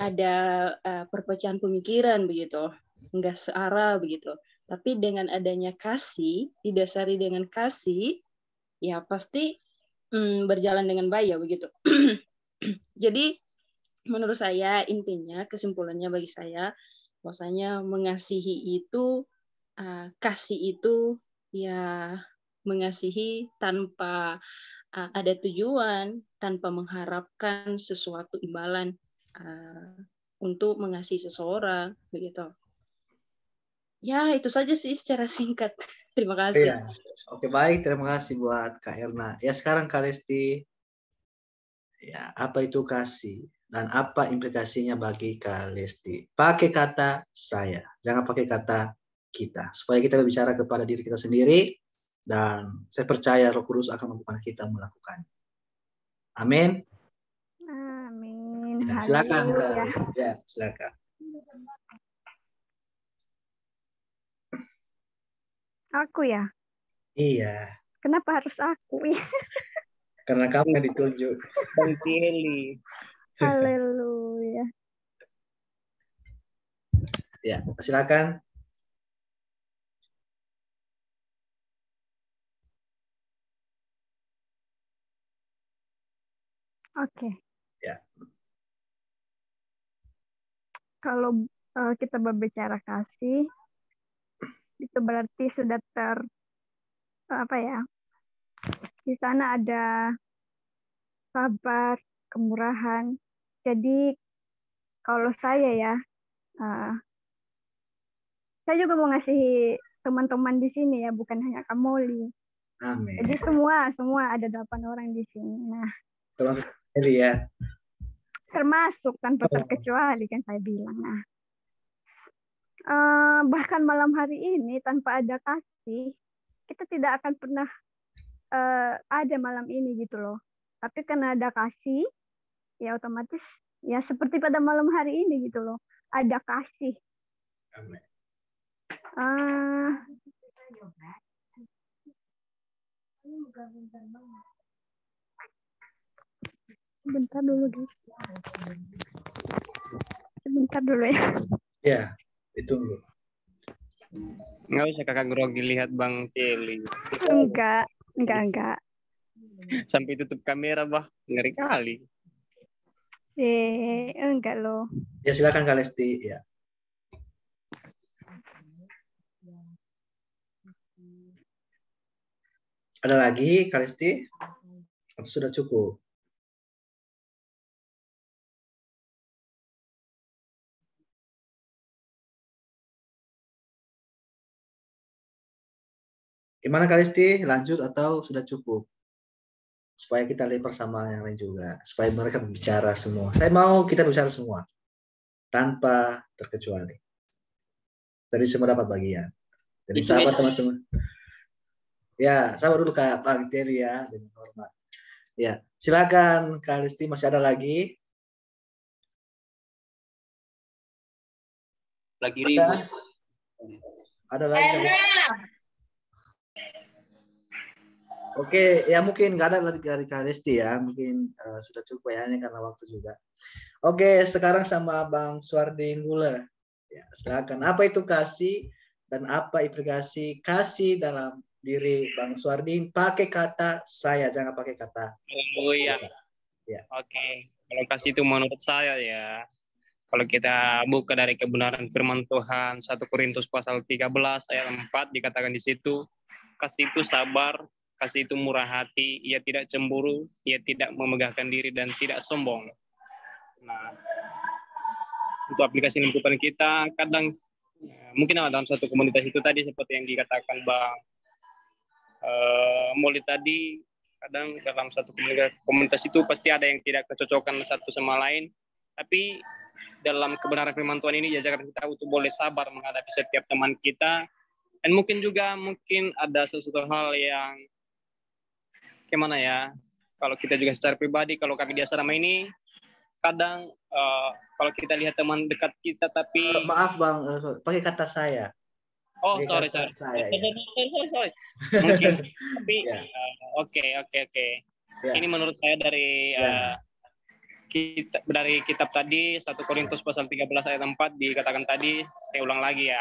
ada perpecahan pemikiran begitu, nggak searah begitu. Tapi dengan adanya kasih, didasari dengan kasih, ya pasti berjalan dengan baik ya begitu. Jadi menurut saya intinya kesimpulannya bagi saya, bahwasanya mengasihi itu kasih itu ya mengasihi tanpa ada tujuan, tanpa mengharapkan sesuatu imbalan untuk mengasihi seseorang begitu. Ya itu saja sih secara singkat. Terima kasih. Iya. Oke, baik, terima kasih buat Kak Erna. Ya, sekarang Kak Lesti, ya apa itu kasih dan apa implikasinya bagi Kak Lesti? Pakai kata saya, jangan pakai kata kita, supaya kita berbicara kepada diri kita sendiri, dan saya percaya Roh Kudus akan membuka kita melakukan. Amin. Amin. Ya, silakan Kak Haleluya. Lesti. Ya, silakan. Aku ya? Iya. Kenapa harus aku ya? Karena kamu yang ditunjuk. Bang Tieli. Haleluya. Ya, silakan. Oke. Ya. Kalau kita berbicara kasih, itu berarti sudah di sana ada sabar, kemurahan. Jadi kalau saya ya, saya juga mau ngasihi teman-teman di sini ya, bukan hanya Kamoli. Amin. Jadi semua ada 8 orang di sini. Nah, termasuk Eli ya. Termasuk tanpa terkecuali kan saya bilang. Nah, bahkan malam hari ini tanpa ada kasih, kita tidak akan pernah ada malam ini gitu loh. Tapi karena ada kasih, ya otomatis ya seperti pada malam hari ini gitu loh. Ada kasih. Amin. Sebentar dulu guys. Sebentar dulu ya. Ya, ditunggu. Nggak usah kakak grogi lihat Bang Tieli. Enggak. Sampai tutup kamera bah, ngeri kali. Enggak loh. Ya, silakan Kak Lesti. Ya. Ada lagi, Kalisti? Atau sudah cukup? Gimana Kalisti? Lanjut atau sudah cukup? Supaya kita lebar sama yang lain juga. Supaya mereka bicara semua. Saya mau kita bicara semua. Tanpa terkecuali. Jadi semua dapat bagian. Jadi Itu sahabat teman-teman. Ya, sabar dulu Kak Bang Terry ya. Dengan hormat. Ya, silakan Kalisti, masih ada lagi? lagi ribut. Ada lagi Kalisti? Oke, ya mungkin nggak ada dari Kalisti ya, mungkin sudah cukup ya, ini karena waktu juga. Oke, sekarang sama Bang Suardi Gula. Ya, silakan. Apa itu kasih dan apa implikasi kasih dalam diri Bang Suardi? Pakai kata saya, jangan pakai kata. Oh iya. Ya. Oke. Kalau kasih itu menurut saya ya, kalau kita buka dari kebenaran firman Tuhan 1 Korintus pasal 13 ayat 4 dikatakan di situ, kasih itu sabar, kasih itu murah hati, ia tidak cemburu, ia tidak memegahkan diri dan tidak sombong. Nah, untuk aplikasi lingkupan kita kadang mungkin dalam satu komunitas itu tadi seperti yang dikatakan Bang Moli tadi, kadang dalam satu komunitas itu pasti ada yang tidak kecocokan satu sama lain, tapi dalam kebenaran firman Tuhan ini diajarkan kita untuk boleh sabar menghadapi setiap teman kita, dan mungkin ada sesuatu hal yang gimana ya, kalau kita juga secara pribadi, kalau kami di asrama ini kadang kalau kita lihat teman dekat kita tapi maaf Bang, pakai kata saya. Oh, sorry. Saya, ya. Sorry. Mungkin, tapi ya. Oke. Ya. Ini menurut saya dari dari kitab tadi 1 Korintus pasal 13 ayat 4 dikatakan tadi, saya ulang lagi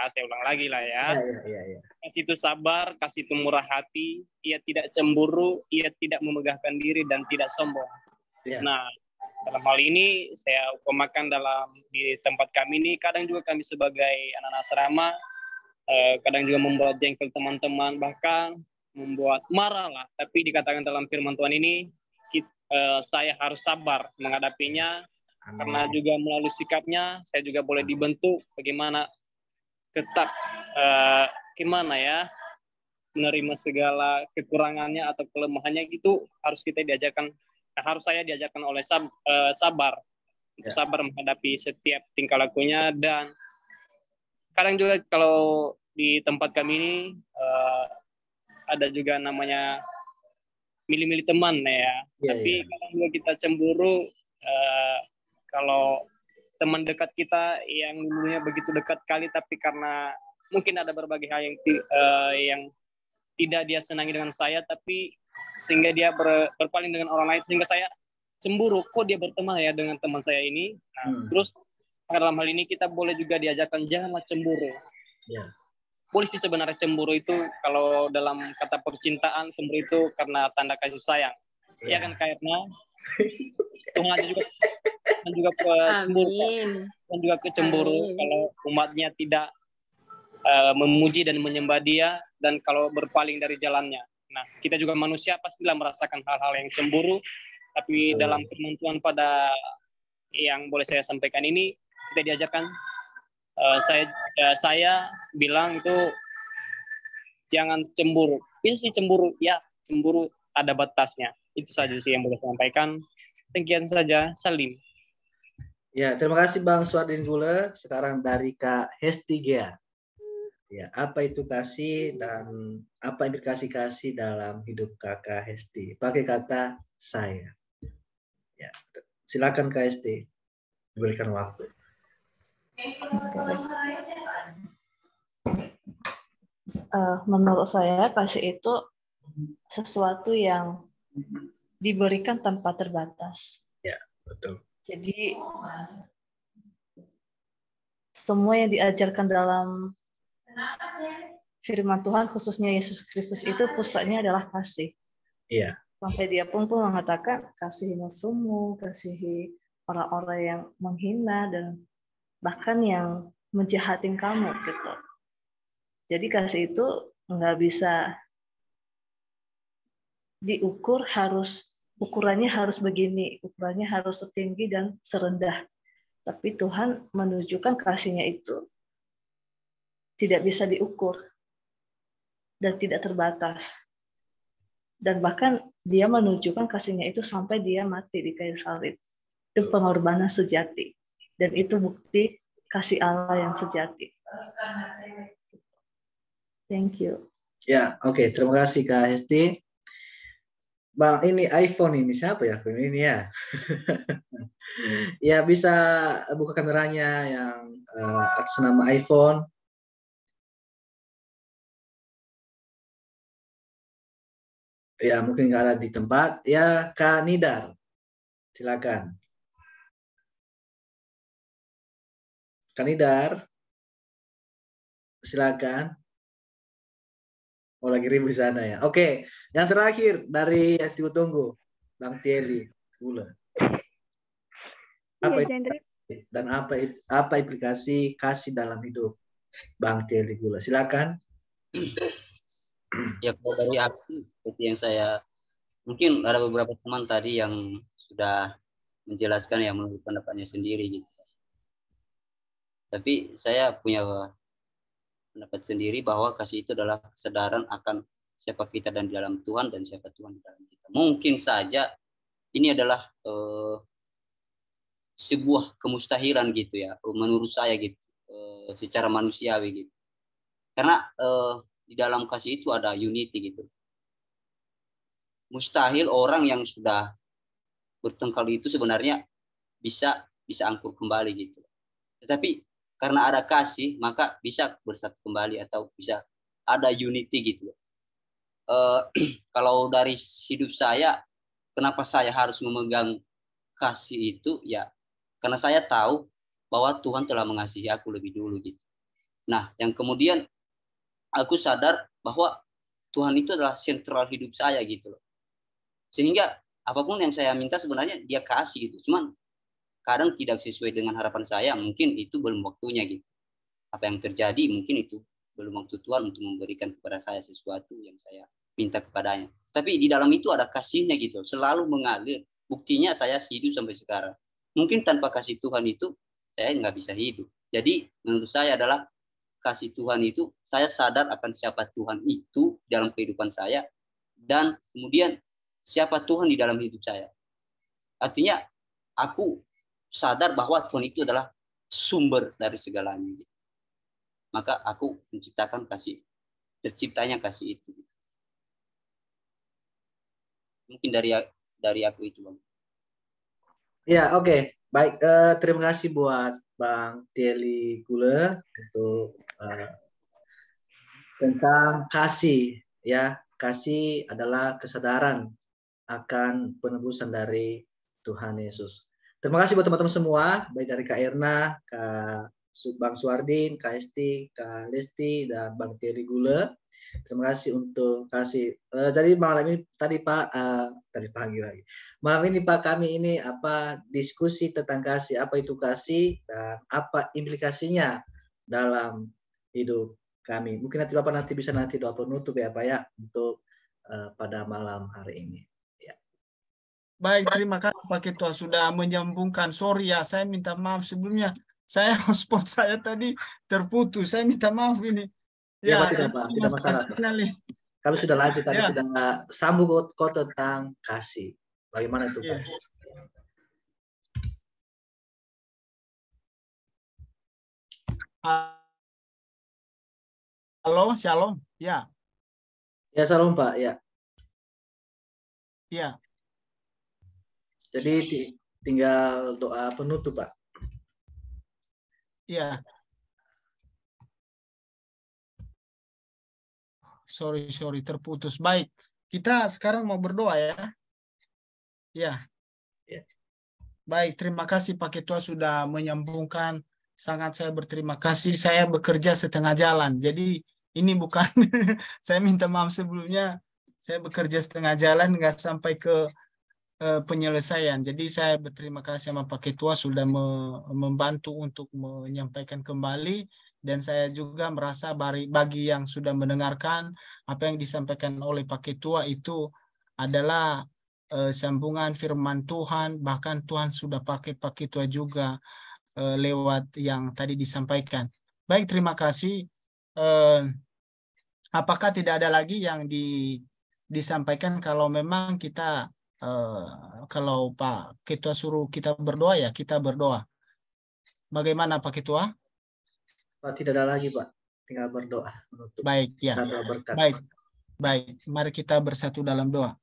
lah ya. Ya. Kasih itu sabar, kasih itu murah hati, ia tidak cemburu, ia tidak memegahkan diri dan tidak sombong. Ya. Nah, dalam hal ini saya umpamakan di tempat kami ini, kadang juga kami sebagai anak-anak asrama kadang juga membuat jengkel teman-teman, bahkan membuat marah lah. Tapi dikatakan dalam firman Tuhan ini, saya harus sabar menghadapinya. Amin. Karena juga melalui sikapnya, saya juga boleh dibentuk bagaimana tetap menerima segala kekurangannya atau kelemahannya, itu harus saya diajarkan oleh sabar. Untuk sabar menghadapi setiap tingkah lakunya. Dan kadang juga kalau di tempat kami ini ada juga namanya milih-milih teman ya. Tapi kadang juga kita cemburu kalau teman dekat kita yang dulunya begitu dekat kali, tapi karena mungkin ada berbagai hal yang tidak dia senangi dengan saya, tapi sehingga dia berpaling dengan orang lain, sehingga saya cemburu, kok dia berteman ya dengan teman saya ini. Nah, terus dalam hal ini kita boleh juga diajarkan janganlah cemburu. Yeah. Boleh sih sebenarnya cemburu itu kalau dalam kata percintaan, cemburu itu karena tanda kasih sayang. Ya kan, karena Tuhan juga kecemburu kalau umatnya tidak memuji dan menyembah Dia, dan kalau berpaling dari jalannya. Nah, kita juga manusia pastilah merasakan hal-hal yang cemburu, tapi dalam firman Tuhan pada yang boleh saya sampaikan ini, kita diajarkan, saya bilang itu jangan cemburu. Bisa sih cemburu, ya cemburu ada batasnya. Itu saja sih yang boleh saya sampaikan. Demikian saja, Salim. Ya, terima kasih Bang Suardin Gula. Sekarang dari Kak Hesti Gea. Ya, apa itu kasih dan apa implikasi kasih dalam hidup Kakak Hesti? Pakai kata saya. Ya, silakan Kak Hesti. Diberikan waktu. Menurut saya kasih itu sesuatu yang diberikan tanpa terbatas. Ya, betul. Jadi semua yang diajarkan dalam firman Tuhan, khususnya Yesus Kristus, itu pusatnya adalah kasih. Iya. Sampai dia pun mengatakan kasihi musuhmu, kasihi orang-orang yang menghina dan bahkan yang menjahatin kamu gitu. Jadi kasih itu nggak bisa diukur ukurannya harus begini, ukurannya harus setinggi dan serendah. Tapi Tuhan menunjukkan kasih-Nya itu tidak bisa diukur dan tidak terbatas. Dan bahkan dia menunjukkan kasih-Nya itu sampai dia mati di kayu salib. Itu pengorbanan sejati. Dan itu bukti kasih Allah yang sejati. Thank you. Ya, oke. Terima kasih Kak Hesti. Bang, ini iPhone ini siapa ya? Ini ya. Ya, bisa buka kameranya yang atas nama iPhone. Ya, mungkin nggak ada di tempat. Ya, Kak Nidar. Silakan. Kak Nidar. Silakan. Oh, lagi ribut sana ya. Oke, yang terakhir dari yang tunggu, Bang Tieli Gula. Apa dan apa implikasi kasih dalam hidup Bang Tieli Gula? Silakan. Ya, kalau dari aku seperti yang saya, mungkin ada beberapa teman tadi yang sudah menjelaskan ya menurut pendapatnya sendiri gitu. Tapi saya punya pendapat sendiri bahwa kasih itu adalah kesadaran akan siapa kita dan di dalam Tuhan dan siapa Tuhan di dalam kita. Mungkin saja ini adalah sebuah kemustahilan gitu ya, menurut saya gitu, secara manusiawi gitu. Karena di dalam kasih itu ada unity gitu. Mustahil orang yang sudah bertengkar itu sebenarnya bisa angkur kembali gitu. Tetapi karena ada kasih, maka bisa bersatu kembali atau bisa ada unity gitu. Kalau dari hidup saya, kenapa saya harus memegang kasih itu? Ya, karena saya tahu bahwa Tuhan telah mengasihi aku lebih dulu gitu. Nah, yang kemudian aku sadar bahwa Tuhan itu adalah sentral hidup saya gitu loh. Sehingga apapun yang saya minta sebenarnya dia kasih gitu. Cuman kadang tidak sesuai dengan harapan saya, mungkin itu belum waktunya gitu. Apa yang terjadi mungkin itu belum waktu Tuhan untuk memberikan kepada saya sesuatu yang saya minta kepadanya. Tapi di dalam itu ada kasih-Nya gitu, selalu mengalir. Buktinya saya hidup sampai sekarang. Mungkin tanpa kasih Tuhan itu saya nggak bisa hidup. Jadi menurut saya adalah kasih Tuhan itu, saya sadar akan siapa Tuhan itu dalam kehidupan saya, dan kemudian siapa Tuhan di dalam hidup saya. Artinya aku sadar bahwa Tuhan itu adalah sumber dari segalanya. Maka aku menciptakan kasih, terciptanya kasih itu. Mungkin dari aku itu, Bang. Ya, oke. Baik, terima kasih buat Bang Tieli Gula untuk tentang kasih. Ya, kasih adalah kesadaran akan penebusan dari Tuhan Yesus. Terima kasih buat teman-teman semua, baik dari Kak Erna, Kak Bang Suardin, Kak Esti, Kak Lesti, dan Bang Tieli Gula. Terima kasih untuk kasih. Jadi malam ini tadi pagi lagi. Malam ini Pak, kami ini diskusi tentang kasih, apa itu kasih dan apa implikasinya dalam hidup kami. Mungkin nanti bisa doa penutup ya Pak ya untuk pada malam hari ini. Baik, terima kasih Pak Ketua sudah menyambungkan. Sorry ya, saya minta maaf sebelumnya. Saya hotspot saya tadi terputus. Saya minta maaf ini. Ya, Pak, tidak masalah. Kami sudah lanjut tadi, sudah sambung kok tentang kasih. Bagaimana itu Pak? Halo, Shalom. Ya. Ya, Shalom Pak. Ya. Ya. Jadi tinggal doa penutup, Pak. Ya. Sorry, terputus. Baik, kita sekarang mau berdoa ya. Ya. Baik, terima kasih Pak Ketua sudah menyambungkan. Sangat saya berterima kasih. Saya bekerja setengah jalan. Jadi ini bukan, saya minta maaf sebelumnya. Saya bekerja setengah jalan, nggak sampai ke penyelesaian. Jadi saya berterima kasih sama Pak Ketua sudah membantu untuk menyampaikan kembali, dan saya juga merasa bagi yang sudah mendengarkan apa yang disampaikan oleh Pak Ketua itu adalah sambungan firman Tuhan, bahkan Tuhan sudah pakai Pak Ketua juga lewat yang tadi disampaikan. Baik, terima kasih. Apakah tidak ada lagi yang disampaikan? Kalau memang kita kalau Pak Ketua suruh kita berdoa, ya kita berdoa. Bagaimana Pak Ketua? Pak, tidak ada lagi Pak, tinggal berdoa menutup. Baik ya. Berkat. Baik. Mari kita bersatu dalam doa.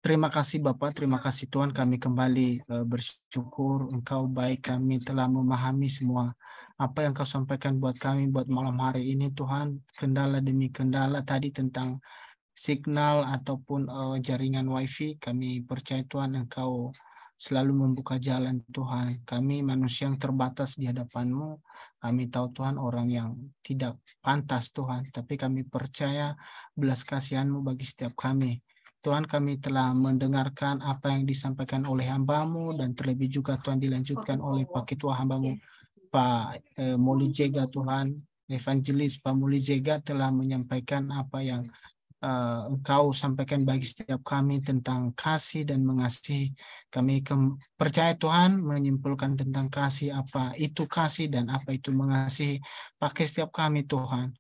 Terima kasih Bapak, terima kasih Tuhan, kami kembali bersyukur Engkau baik, kami telah memahami semua apa yang Kau sampaikan buat kami buat malam hari ini Tuhan, kendala demi kendala tadi tentang signal ataupun jaringan wifi, kami percaya Tuhan Engkau selalu membuka jalan Tuhan. Kami manusia yang terbatas di hadapan-Mu, kami tahu Tuhan orang yang tidak pantas Tuhan, tapi kami percaya belas kasihan-Mu bagi setiap kami. Tuhan, kami telah mendengarkan apa yang disampaikan oleh hamba-Mu dan terlebih juga Tuhan dilanjutkan oleh Pak Ketua hamba-Mu, Pak Molijega Tuhan, Evangelis Pak Molijega telah menyampaikan apa yang Engkau sampaikan bagi setiap kami tentang kasih dan mengasihi. Kami percaya Tuhan menyimpulkan tentang kasih, apa itu kasih dan apa itu mengasihi. Pakai setiap kami Tuhan.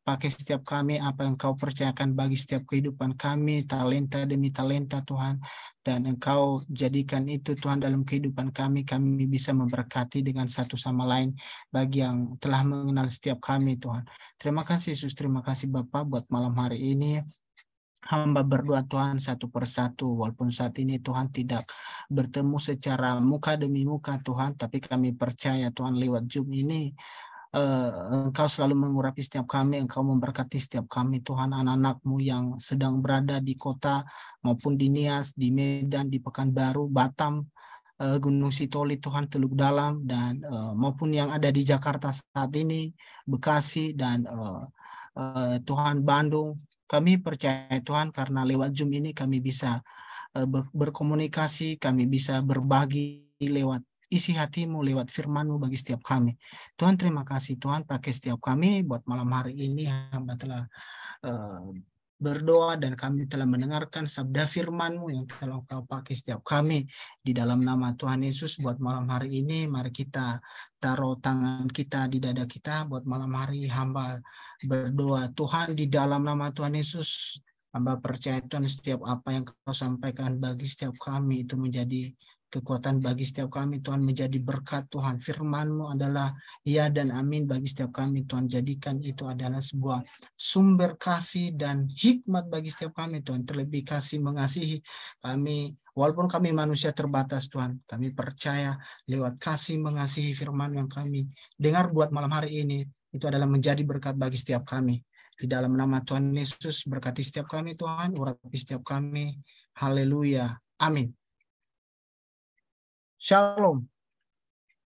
Pakai setiap kami apa yang Engkau percayakan bagi setiap kehidupan kami, talenta demi talenta Tuhan. Dan Engkau jadikan itu Tuhan dalam kehidupan kami bisa memberkati dengan satu sama lain bagi yang telah mengenal setiap kami Tuhan. Terima kasih Yesus, terima kasih Bapak buat malam hari ini. Hamba berdoa Tuhan satu persatu, walaupun saat ini Tuhan tidak bertemu secara muka demi muka Tuhan, tapi kami percaya Tuhan lewat Zoom ini, Engkau selalu mengurapi setiap kami, Engkau memberkati setiap kami Tuhan, anak-anak-Mu yang sedang berada di kota maupun di Nias, di Medan, di Pekanbaru, Batam, Gunung Sitoli Tuhan, Teluk Dalam, dan maupun yang ada di Jakarta saat ini, Bekasi, dan Tuhan Bandung. Kami percaya Tuhan karena lewat Zoom ini kami bisa berkomunikasi, kami bisa berbagi lewat isi hati-Mu, lewat firman-Mu bagi setiap kami. Tuhan, terima kasih Tuhan, pakai setiap kami buat malam hari ini. Hamba telah berdoa dan kami telah mendengarkan sabda firman-Mu yang telah Kau pakai setiap kami. Di dalam nama Tuhan Yesus buat malam hari ini, mari kita taruh tangan kita di dada kita buat malam hari. Hamba berdoa Tuhan di dalam nama Tuhan Yesus, hamba percaya Tuhan setiap apa yang Kau sampaikan bagi setiap kami itu menjadi kekuatan bagi setiap kami Tuhan, menjadi berkat Tuhan. Firman-Mu adalah ya dan amin bagi setiap kami Tuhan. Jadikan itu adalah sebuah sumber kasih dan hikmat bagi setiap kami Tuhan. Terlebih kasih mengasihi kami, walaupun kami manusia terbatas Tuhan, kami percaya lewat kasih mengasihi firman yang kami dengar buat malam hari ini, itu adalah menjadi berkat bagi setiap kami. Di dalam nama Tuhan Yesus, berkati setiap kami Tuhan, urapi setiap kami. Haleluya. Amin. Shalom.